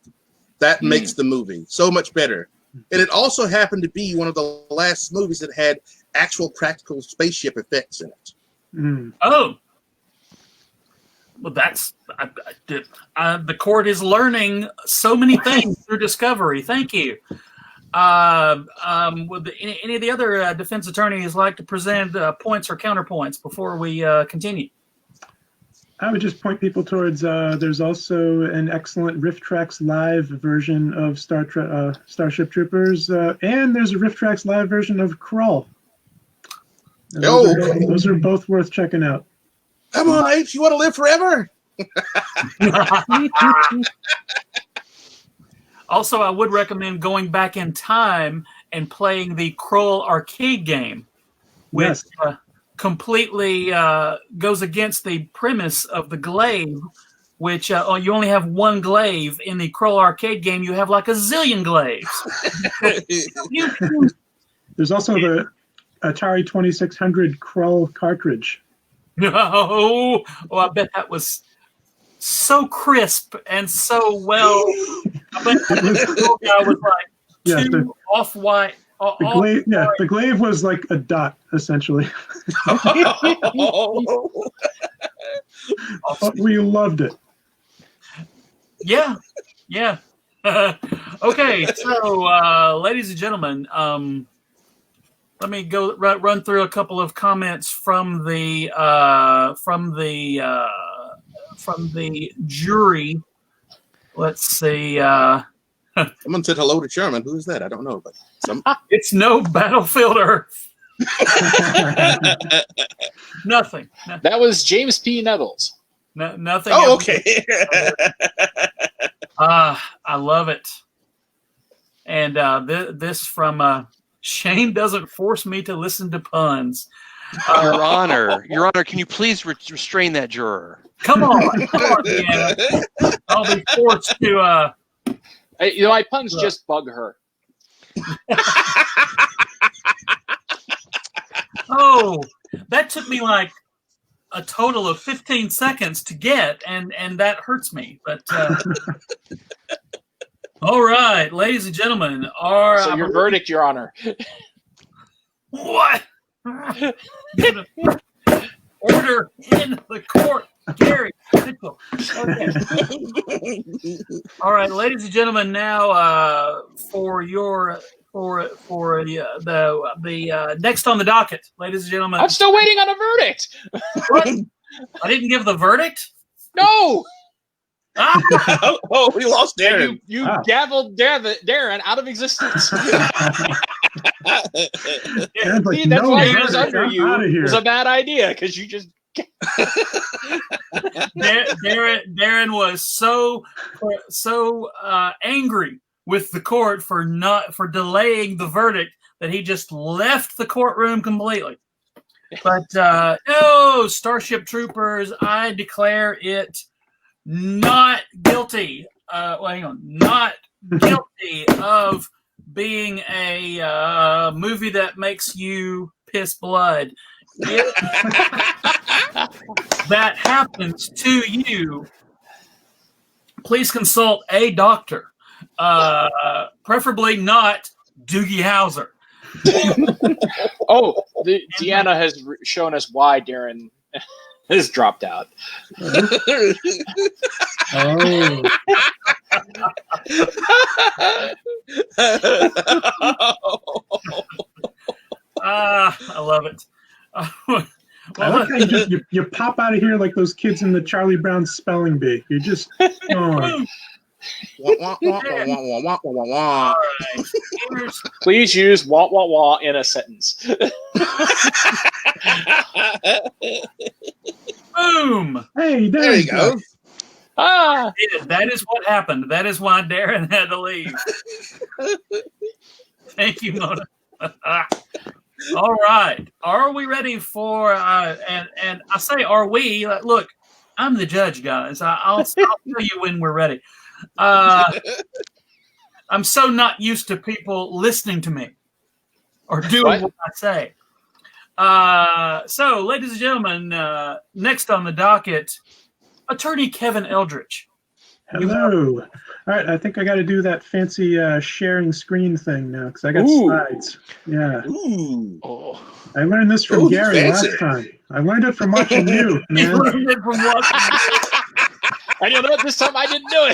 That makes the movie so much better. And it also happened to be one of the last movies that had actual practical spaceship effects in it. Oh. Well, that's the court is learning so many things through discovery. Thank you. Would any of the other defense attorneys like to present points or counterpoints before we continue? I would just point people towards. There's also an excellent Riff Tracks live version of Starship Troopers, and there's a Riff Tracks live version of Krull. Those are both worth checking out. Come on, H, you want to live forever? Also, I would recommend going back in time and playing the Krull arcade game, which completely goes against the premise of the glaive, which you only have one glaive. In the Krull arcade game, you have like a zillion glaives. There's also the Atari 2600 Krull cartridge. Oh, I bet that was so crisp and so well. I bet the guy was like two off-white. The glaive was like a dot, essentially. But we loved it. Yeah. Okay, so ladies and gentlemen, let me go run through a couple of comments from the jury. Let's see. Someone said hello to Sherman. Who is that? I don't know, but it's no Battlefield Earth. Nothing. That was James P. Nettles. Nothing. Oh, okay. I love it. And this from Shane doesn't force me to listen to puns. Your Honor, can you please restrain that juror? Come on, Deanna. I'll be forced to. My puns just bug her. Oh, that took me like a total of 15 seconds to get, and that hurts me. But all right, ladies and gentlemen, so your verdict, Your Honor. What? Order in the court, Gary Mitchel. Okay. All right, ladies and gentlemen. Now, for the next on the docket, ladies and gentlemen. I'm still waiting on a verdict. What? I didn't give the verdict? No. Oh, we lost Darin. You gavelled Darin out of existence. See, that's why he was under you. It was a bad idea because you just. Darin was so angry with the court for delaying the verdict that he just left the courtroom completely. But no, Starship Troopers, I declare it not guilty. Not guilty of being a movie that makes you piss blood. If that happens to you, please consult a doctor, preferably not Doogie Howser. Deanna has shown us why Darin has dropped out. I love it. I like how you pop out of here like those kids in the Charlie Brown spelling bee. You just Please use wah wah wah in a sentence. Boom! Hey, there you go. That is what happened. That is why Darin had to leave. Thank you, Mona. All right. Are we ready for? And I say, are we? Look, I'm the judge, guys. I'll tell you when we're ready. I'm so not used to people listening to me or doing what I say. So, ladies and gentlemen, next on the docket, Attorney Kevin Eldridge. Hello. All right, I think I got to do that fancy sharing screen thing now because I got slides. Yeah. Ooh. I learned this from Gary last time. I learned it from watching you, man. You learned it from watching you. And you know what? This time I didn't do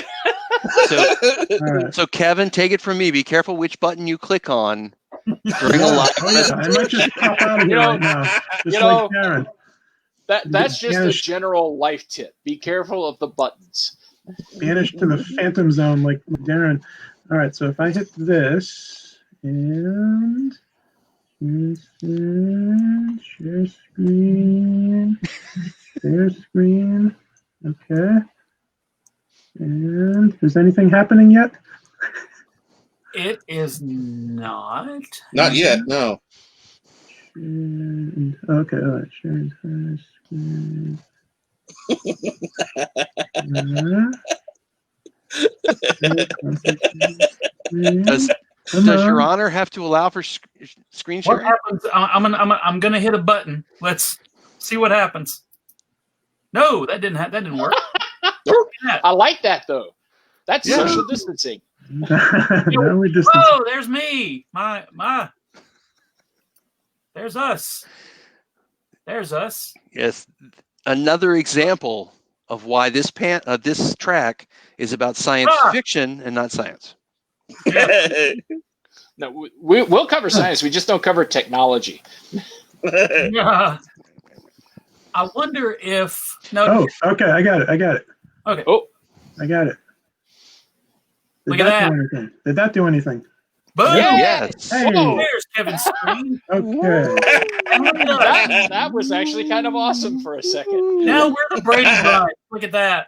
it. So Kevin, take it from me. Be careful which button you click on during a live. I might just pop out of here right now, just like Darin. That's just a general life tip. Be careful of the buttons. Banished to the Phantom Zone like Darin. All right, so if I hit this and share screen, share screen. Okay. And is anything happening yet? It is not. Not yet, no. Okay, all right. Share screen. Does Your Honor have to allow for screen sharing? What happens? I'm gonna hit a button. Let's see what happens. No, that didn't work. I like that though. That's social distancing. Oh, there's me. My. There's us. There's us. Yes, another example of why this track is about science fiction and not science. No, we'll cover science. We just don't cover technology. I wonder if okay, I got it. Okay. Oh, I got it. Look at that. Did that do anything? Boom! Yes. Hey. There's Kevin's screen. Okay. That was actually kind of awesome for a second. Now we're the Brady Bunch. Look at that.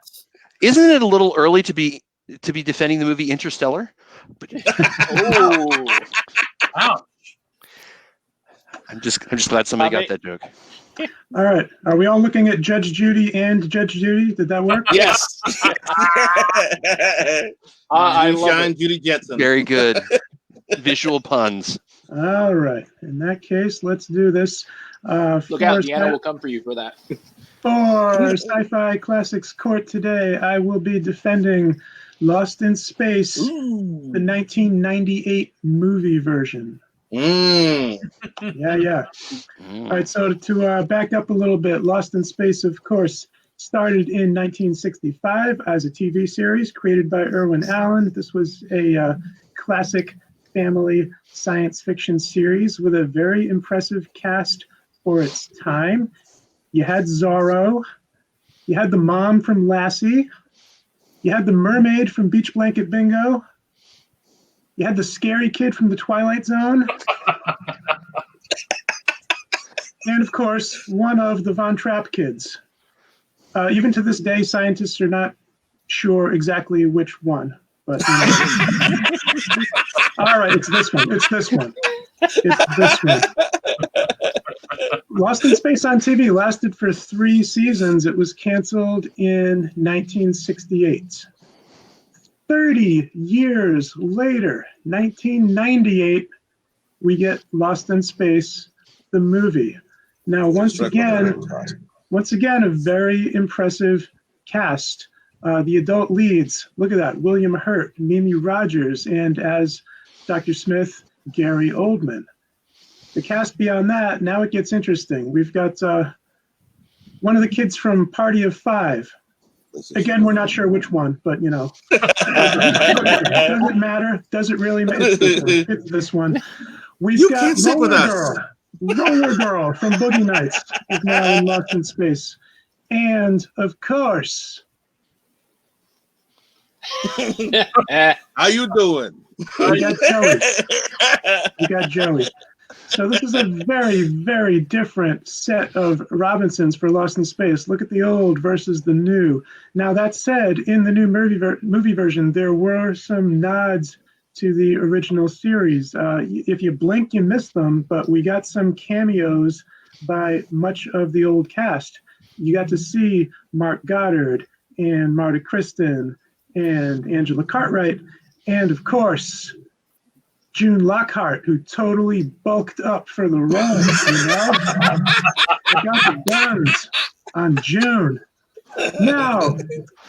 Isn't it a little early to be defending the movie Interstellar? Oh. Wow. I'm just glad somebody got that joke. All right. Are we all looking at Judge Judy and Judge Judy? Did that work? Yes. I love it. Judy Jetson. Very good. Visual puns. All right. In that case, let's do this. Look out, Deanna will come for you for that. For Sci-Fi Classics Court today, I will be defending Lost in Space, the 1998 movie version. Yeah. All right, so to back up a little bit, Lost in Space, of course, started in 1965 as a TV series created by Irwin Allen. This was a classic family science fiction series with a very impressive cast for its time. You had Zorro, you had the mom from Lassie, you had the mermaid from Beach Blanket Bingo, you had the scary kid from the Twilight Zone, and of course, one of the Von Trapp kids. Even to this day, scientists are not sure exactly which one. But all right, it's this one. It's this one. Lost in Space on TV lasted for 3 seasons. It was canceled in 1968. 30 years later, 1998, we get Lost in Space, the movie. Now, once again, a very impressive cast. The adult leads, look at that, William Hurt, Mimi Rogers, and as Dr. Smith, Gary Oldman. The cast beyond that, now it gets interesting. We've got one of the kids from Party of Five. Again, we're not sure which one, but you know. Does it matter? Does it really matter? It's this one. We've got Roller Girl from Boogie Nights is now in Lost in Space. And of course, how you doing? We got Joey. So this is a very, very different set of Robinsons for Lost in Space. Look at the old versus the new. Now, that said, in the new movie version, there were some nods to the original series. If you blink, you miss them, but we got some cameos by much of the old cast. You got to see Mark Goddard and Marta Kristen and Angela Cartwright, and of course, June Lockhart, who totally bulked up for the role. You know, I got the guns on June. Now,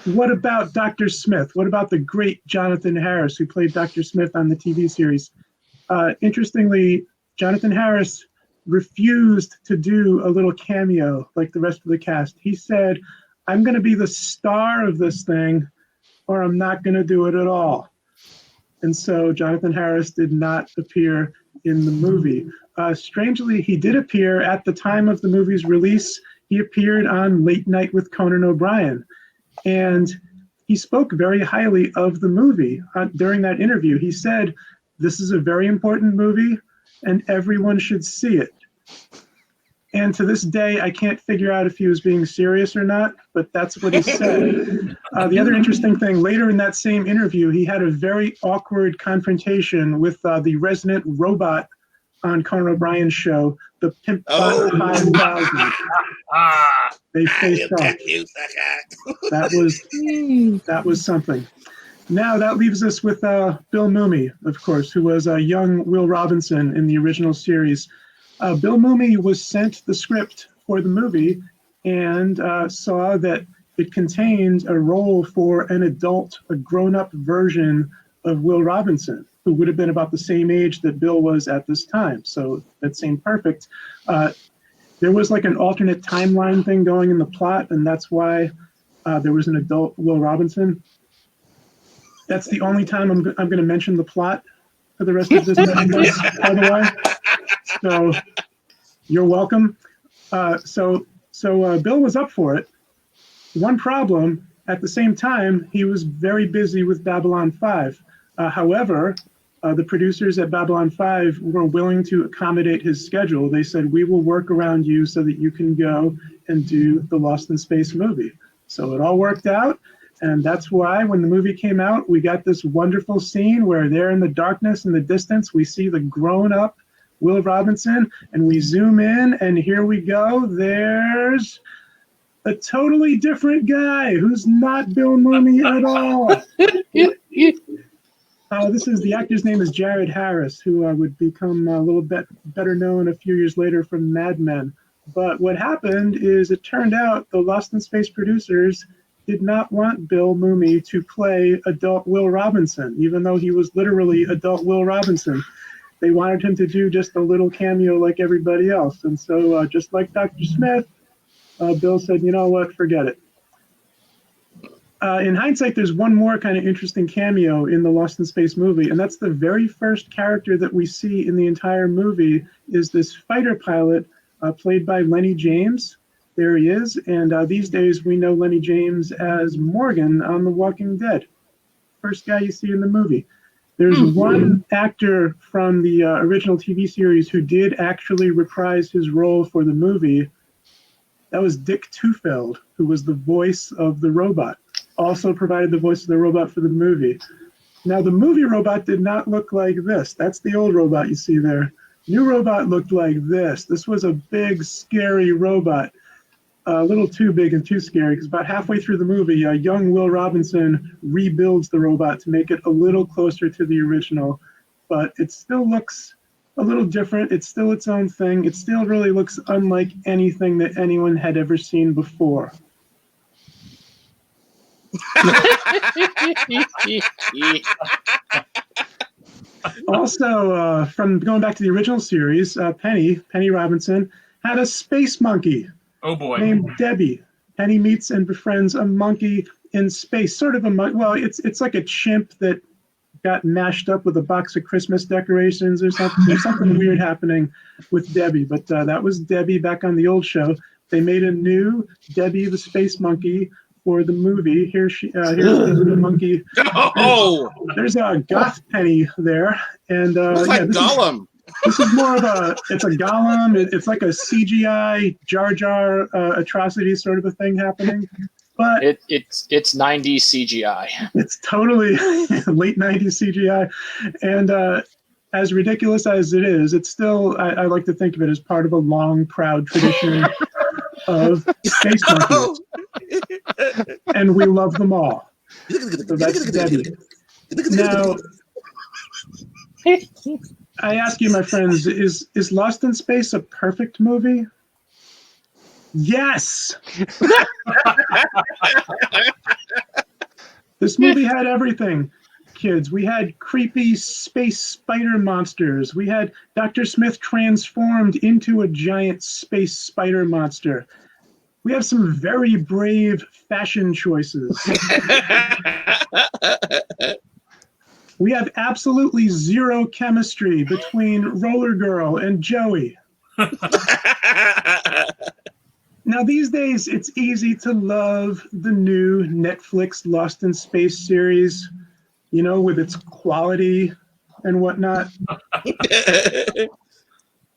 what about Dr. Smith? What about the great Jonathan Harris, who played Dr. Smith on the TV series? Interestingly, Jonathan Harris refused to do a little cameo like the rest of the cast. He said, "I'm going to be the star of this thing, or I'm not going to do it at all." And so Jonathan Harris did not appear in the movie. Strangely, he did appear at the time of the movie's release. he appeared on Late Night with Conan O'Brien, and he spoke very highly of the movie. During that interview, he said, "This is a very important movie, and everyone should see it." And to this day, I can't figure out if he was being serious or not, but that's what he said. The other interesting thing, later in that same interview, he had a very awkward confrontation with the resident robot on Conan O'Brien's show, the Pimp 5000. They faced off. That was something. Now that leaves us with Bill Mumy, of course, who was a young Will Robinson in the original series. Bill Mumy was sent the script for the movie and saw that it contained a role for an adult, a grown-up version of Will Robinson, who would have been about the same age that Bill was at this time. So that seemed perfect. There was like an alternate timeline thing going in the plot, and that's why there was an adult Will Robinson. That's the only time I'm going to mention the plot for the rest of this episode, by the way. So you're welcome. So Bill was up for it. One problem, at the same time, he was very busy with Babylon 5. However, the producers at Babylon 5 were willing to accommodate his schedule. They said, "We will work around you so that you can go and do the Lost in Space movie." So it all worked out. And that's why when the movie came out, we got this wonderful scene where there in the darkness in the distance, we see the grown-up Will Robinson, and we zoom in, and here we go. There's a totally different guy who's not Bill Mumy at all. The actor's name is Jared Harris, who would become a little bit better known a few years later from Mad Men. But what happened is it turned out the Lost in Space producers did not want Bill Mumy to play adult Will Robinson, even though he was literally adult Will Robinson. They wanted him to do just a little cameo like everybody else. And so just like Dr. Smith, Bill said, "You know what, forget it." In hindsight, there's one more kind of interesting cameo in the Lost in Space movie, and that's the very first character that we see in the entire movie is this fighter pilot played by Lenny James. There he is, and these days we know Lenny James as Morgan on The Walking Dead. First guy you see in the movie. There's one actor from the original TV series who did actually reprise his role for the movie. That was Dick Tufeld, who was the voice of the robot. Also provided the voice of the robot for the movie. Now, the movie robot did not look like this. That's the old robot you see there. New robot looked like this. This was a big, scary robot. A little too big and too scary, because about halfway through the movie, young Will Robinson rebuilds the robot to make it a little closer to the original, but it still looks a little different. It's still its own thing. It still really looks unlike anything that anyone had ever seen before. Also, from going back to the original series, Penny Robinson had a space monkey. Oh boy. Named Debbie. Penny meets and befriends a monkey in space. Sort of a monkey. Well, it's like a chimp that got mashed up with a box of Christmas decorations or something. There's something weird happening with Debbie. But that was Debbie back on the old show. They made a new Debbie the Space Monkey for the movie. Here's the monkey. Oh! There's a goth Penny there. And looks like Gollum. This is more of it's a golem. It's like a CGI Jar Jar atrocity sort of a thing happening. But it's 90s CGI. It's totally late 90s CGI. And as ridiculous as it is, it's still, I like to think of it as part of a long, proud tradition of space monkeys. And we love them all. So that's Debbie. Now, I ask you, my friends, is Lost in Space a perfect movie? Yes! This movie had everything, kids. We had creepy space spider monsters. We had Dr. Smith transformed into a giant space spider monster. We have some very brave fashion choices. We have absolutely zero chemistry between Roller Girl and Joey. Now, these days, it's easy to love the new Netflix Lost in Space series, you know, with its quality and whatnot.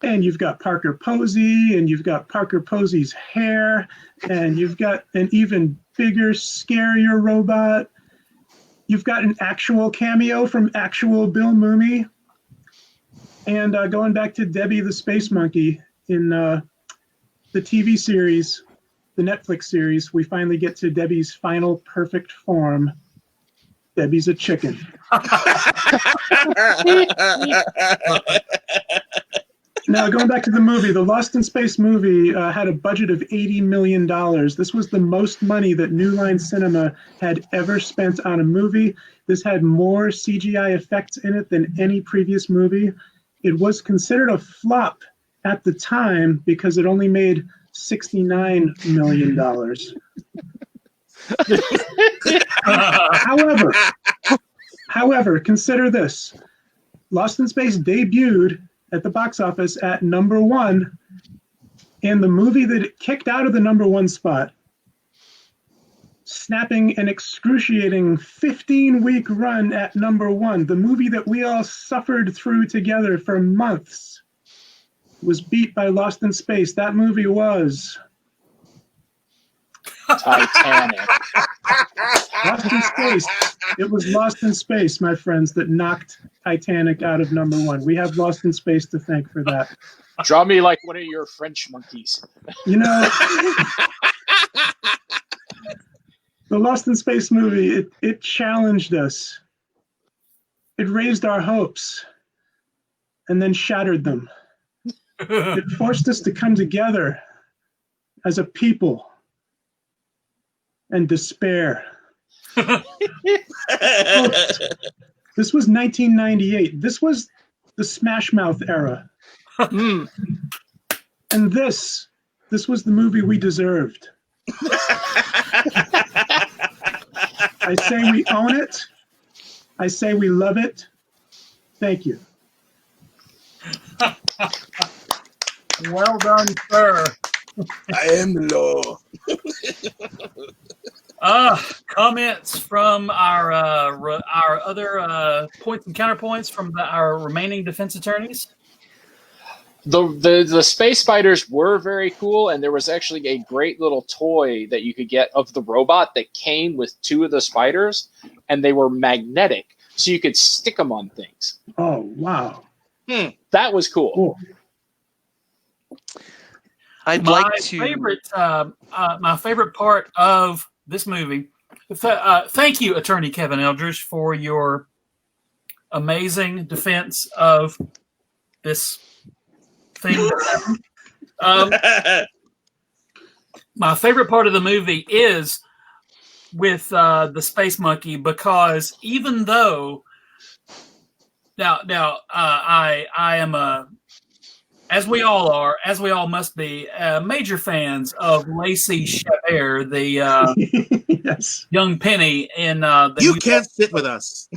And you've got Parker Posey, and you've got Parker Posey's hair, and you've got an even bigger, scarier robot. You've got an actual cameo from actual Bill Mumy. And going back to Debbie the Space Monkey in the TV series, the Netflix series, we finally get to Debbie's final perfect form. Debbie's a chicken. Now, going back to the movie, the Lost in Space movie had a budget of $80 million. This was the most money that New Line Cinema had ever spent on a movie. This had more CGI effects in it than any previous movie. It was considered a flop at the time because it only made $69 million. However, consider this. Lost in Space debuted at the box office at #1, and the movie that it kicked out of the #1 spot, snapping an excruciating 15-week run at #1, the movie that we all suffered through together for months, was beat by Lost in Space. That movie was Titanic. Lost in Space. It was Lost in Space, my friends, that knocked Titanic out of #1. We have Lost in Space to thank for that. Draw me like one of your French monkeys. You know, the Lost in Space movie, it challenged us. It raised our hopes and then shattered them. It forced us to come together as a people and despair. This was 1998. This was the Smash Mouth era. And this was the movie we deserved. I say we own it. I say we love it. Thank you. Well done, sir. I am the law. Comments from our other points and counterpoints from our remaining defense attorneys. The space spiders were very cool, and there was actually a great little toy that you could get of the robot that came with 2 of the spiders, and they were magnetic, so you could stick them on things. Oh, wow. That was cool. My favorite part of this movie. Thank you, Attorney Kevin Eldridge, for your amazing defense of this thing that happened. My favorite part of the movie is with the space monkey, because even though now I am as we all must be, major fans of Lacey Chabert, the yes. young Penny in the You can't sit with us.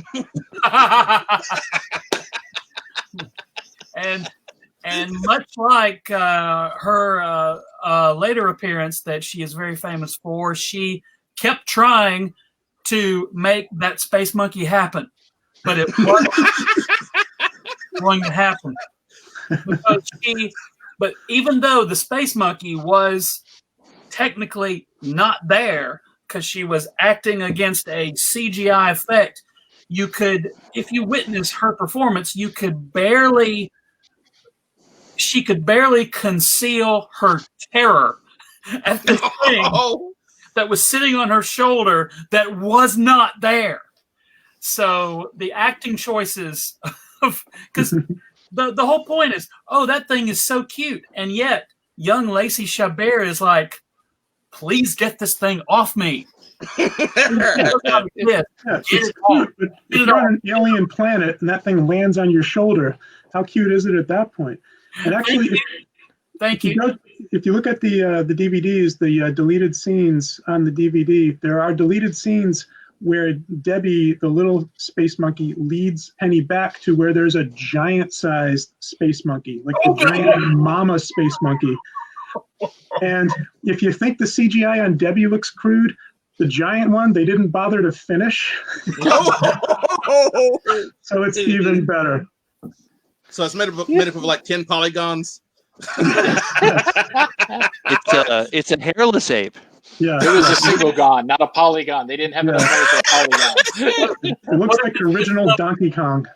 and much like her later appearance that she is very famous for, she kept trying to make that space monkey happen, but it wasn't going to happen. But even though the space monkey was technically not there because she was acting against a CGI effect, you could, if you witness her performance, she could barely conceal her terror at the thing that was sitting on her shoulder that was not there. So the acting choices of, because the whole point is, that thing is so cute. And yet, young Lacey Chabert is like, please get this thing off me. It's cute, but if you're on an alien planet and that thing lands on your shoulder, how cute is it at that point? And actually, Thank you. If you look at the DVDs, the deleted scenes on the DVD, there are deleted scenes where Debbie, the little space monkey, leads Penny back to where there's a giant-sized space monkey, like the giant mama space monkey. And if you think the CGI on Debbie looks crude, the giant one they didn't bother to finish. So it's even better. So it's made up of like 10 polygons. It's a hairless ape. Yeah, It was a single gon, not a polygon. They didn't have enough money for a polygon. it looks like original Donkey Kong.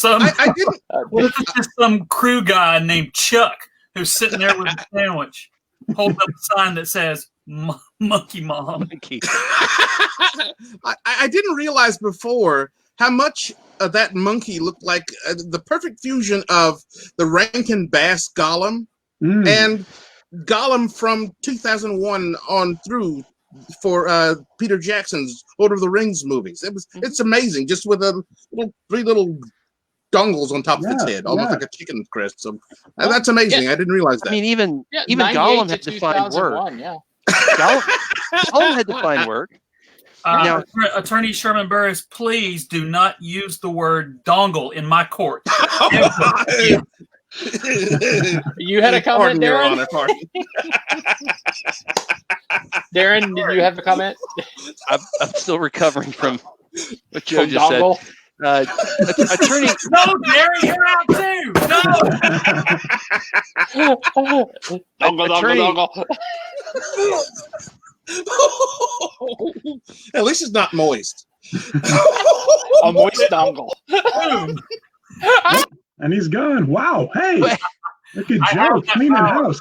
I didn't. What if it's just some crew guy named Chuck who's sitting there with a sandwich, holding up a sign that says "Monkey Mom"? Monkey. I didn't realize before how much of that monkey looked like the perfect fusion of the Rankin Bass Gollum and Gollum from 2001 on through for Peter Jackson's Lord of the Rings movies. It's amazing, just with three little dongles on top of its head, almost like a chicken crest. So that's amazing. I didn't realize that. I mean, even Gollum had to find work. Yeah. Gollum had to find work. Now, Attorney Sherman Burris, please do not use the word dongle in my court. You had a comment, Darin? Darin, did you have a comment? I'm still recovering from what Joe just said. Attorney, no, Darin, you're out too. No, dongle. At least it's not moist. A moist dongle. And he's gone. Wow. Hey, look at Joe cleaning house.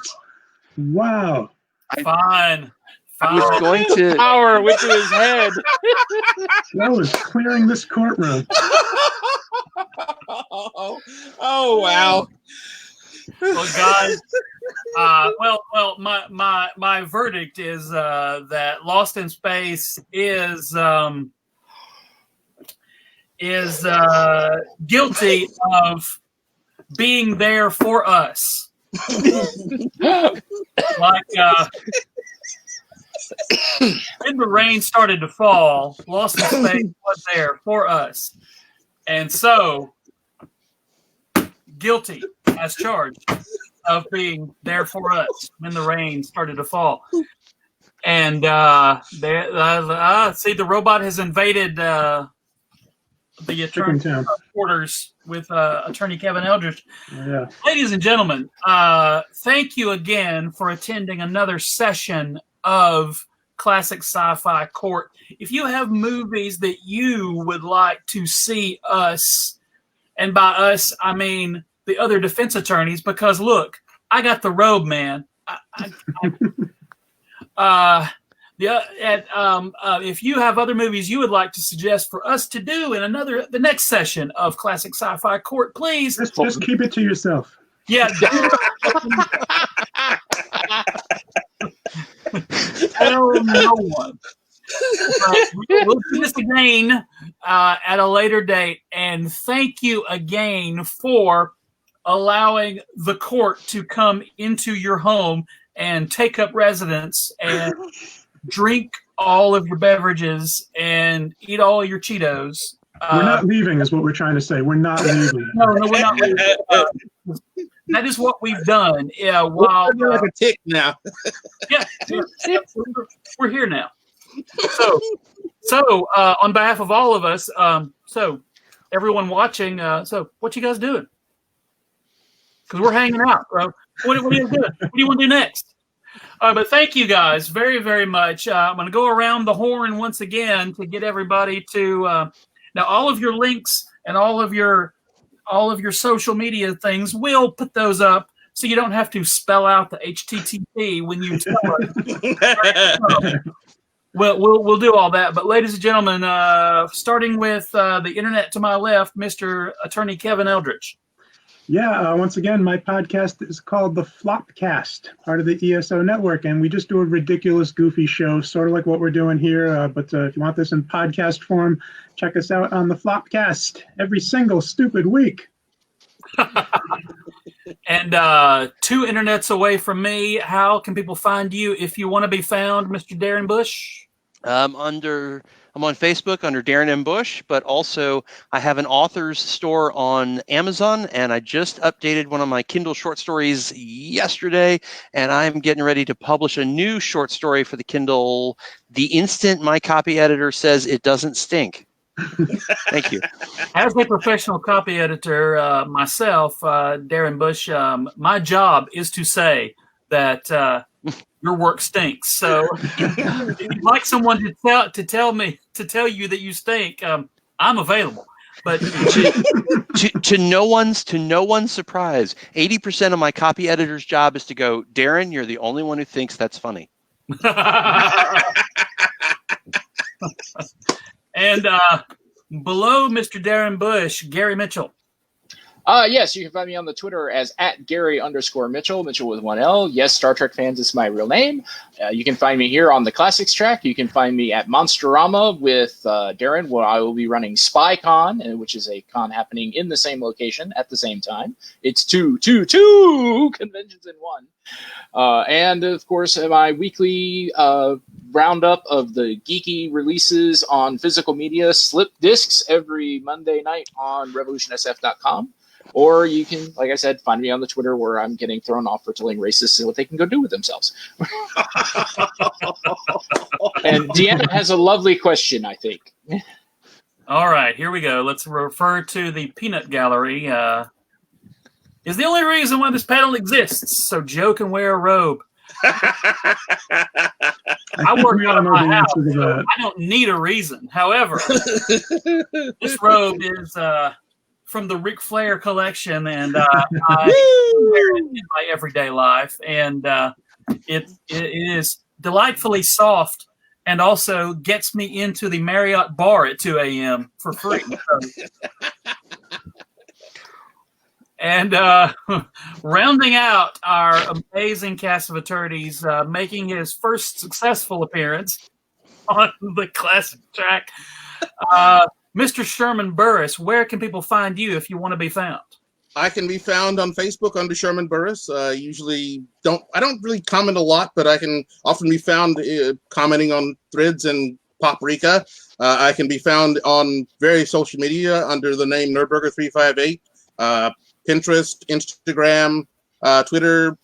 Wow. Fine. I was going to power went to his head. Joe is clearing this courtroom. Oh wow. Well, guys. My verdict is that Lost in Space is guilty of being there for us. Like when the rain started to fall, Lost in Space was there for us, and so guilty as charged of being there for us when the rain started to fall. And see, the robot has invaded the attorney quarters with Attorney Kevin Eldridge. Yeah. Ladies and gentlemen, thank you again for attending another session of Classic Sci-Fi Court. If you have movies that you would like to see us, and by us I mean the other defense attorneys, because look, I got the robe, man. If you have other movies you would like to suggest for us to do in the next session of Classic Sci-Fi Court, please just keep it to yourself. Yeah. Tell no one. We'll do this again at a later date, and thank you again for allowing the court to come into your home and take up residence and drink all of your beverages and eat all your Cheetos. We're not leaving is what we're trying to say. We're not leaving. No, we're not leaving. That is what we've done. Yeah, while we're like a tick now. Yeah, we're here now. So on behalf of all of us, so everyone watching, so what you guys doing? Because we're hanging out, bro. What are you doing? What do you want to do next? But thank you guys very, very much. I'm going to go around the horn once again to get everybody to now all of your links and all of your social media things. We'll put those up so you don't have to spell out the HTTP when you tell us. We'll do all that. But ladies and gentlemen, starting with the internet to my left, Mr. Attorney Kevin Eldridge. Yeah, once again, my podcast is called The Flopcast, part of the ESO network, and we just do a ridiculous, goofy show, sort of like what we're doing here. But if you want this in podcast form, check us out on The Flopcast every single stupid week. And 2 internets away from me, how can people find you if you want to be found, Mr. Darin Bush? I'm I'm on Facebook under Darin Bush, but also I have an author's store on Amazon, and I just updated one of my Kindle short stories yesterday, and I'm getting ready to publish a new short story for the Kindle the instant my copy editor says it doesn't stink. Thank you. As a professional copy editor myself, Darin Bush, my job is to say that your work stinks. So if you'd like someone to tell you that you stink, I'm available. But to no one's surprise, 80% of my copy editor's job is to go, Darin, you're the only one who thinks that's funny. And below Mr. Darin Bush, Gary Mitchel. Yes, you can find me on the Twitter as @Gary_Mitchel, Mitchell with 1 L. Yes, Star Trek fans, it's my real name. You can find me here on the Classics track. You can find me at Monsterama with Darin, where I will be running SpyCon, which is a con happening in the same location at the same time. It's two conventions in one. And, of course, my weekly roundup of the geeky releases on physical media, slip discs every Monday night on revolutionsf.com. Or you can, like I said, find me on the Twitter where I'm getting thrown off for telling racists what they can go do with themselves. And Deanna has a lovely question, I think. All right, here we go. Let's refer to the peanut gallery. Is the only reason why this panel exists, so Joe can wear a robe. I work out of my house, so I don't need a reason. However, this robe is from the Ric Flair collection, and I wear it in my everyday life, and it is delightfully soft, and also gets me into the Marriott bar at 2 a.m. for free. And rounding out our amazing cast of attorneys, making his first successful appearance on the Classic track, Mr. Sherman Burris. Where can people find you if you want to be found? I can be found on Facebook under Sherman Burris. I don't really comment a lot, but I can often be found commenting on threads and Paprika. I can be found on various social media under the name Nerdburger358. Pinterest, Instagram, Twitter,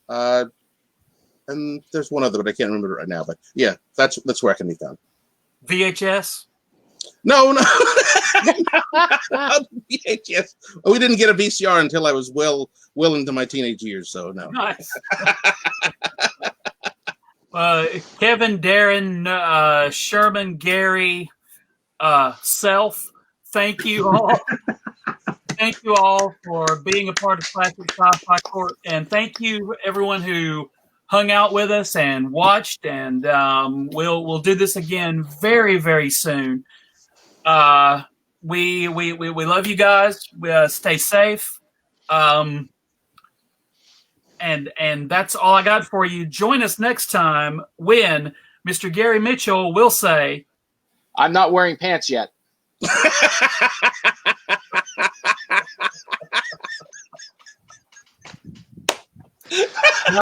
and there's one other, but I can't remember it right now. But yeah, that's where I can be found. VHS? No. VHS. We didn't get a VCR until I was well into my teenage years, so no. Nice. Kevin, Darin, Sherman, Gary, Self, thank you all. Thank you all for being a part of Classic Sci-Fi Court, and thank you everyone who hung out with us and watched. And we'll do this again very, very soon. We love you guys. Stay safe. And that's all I got for you. Join us next time when Mr. Gary Mitchel will say, "I'm not wearing pants yet."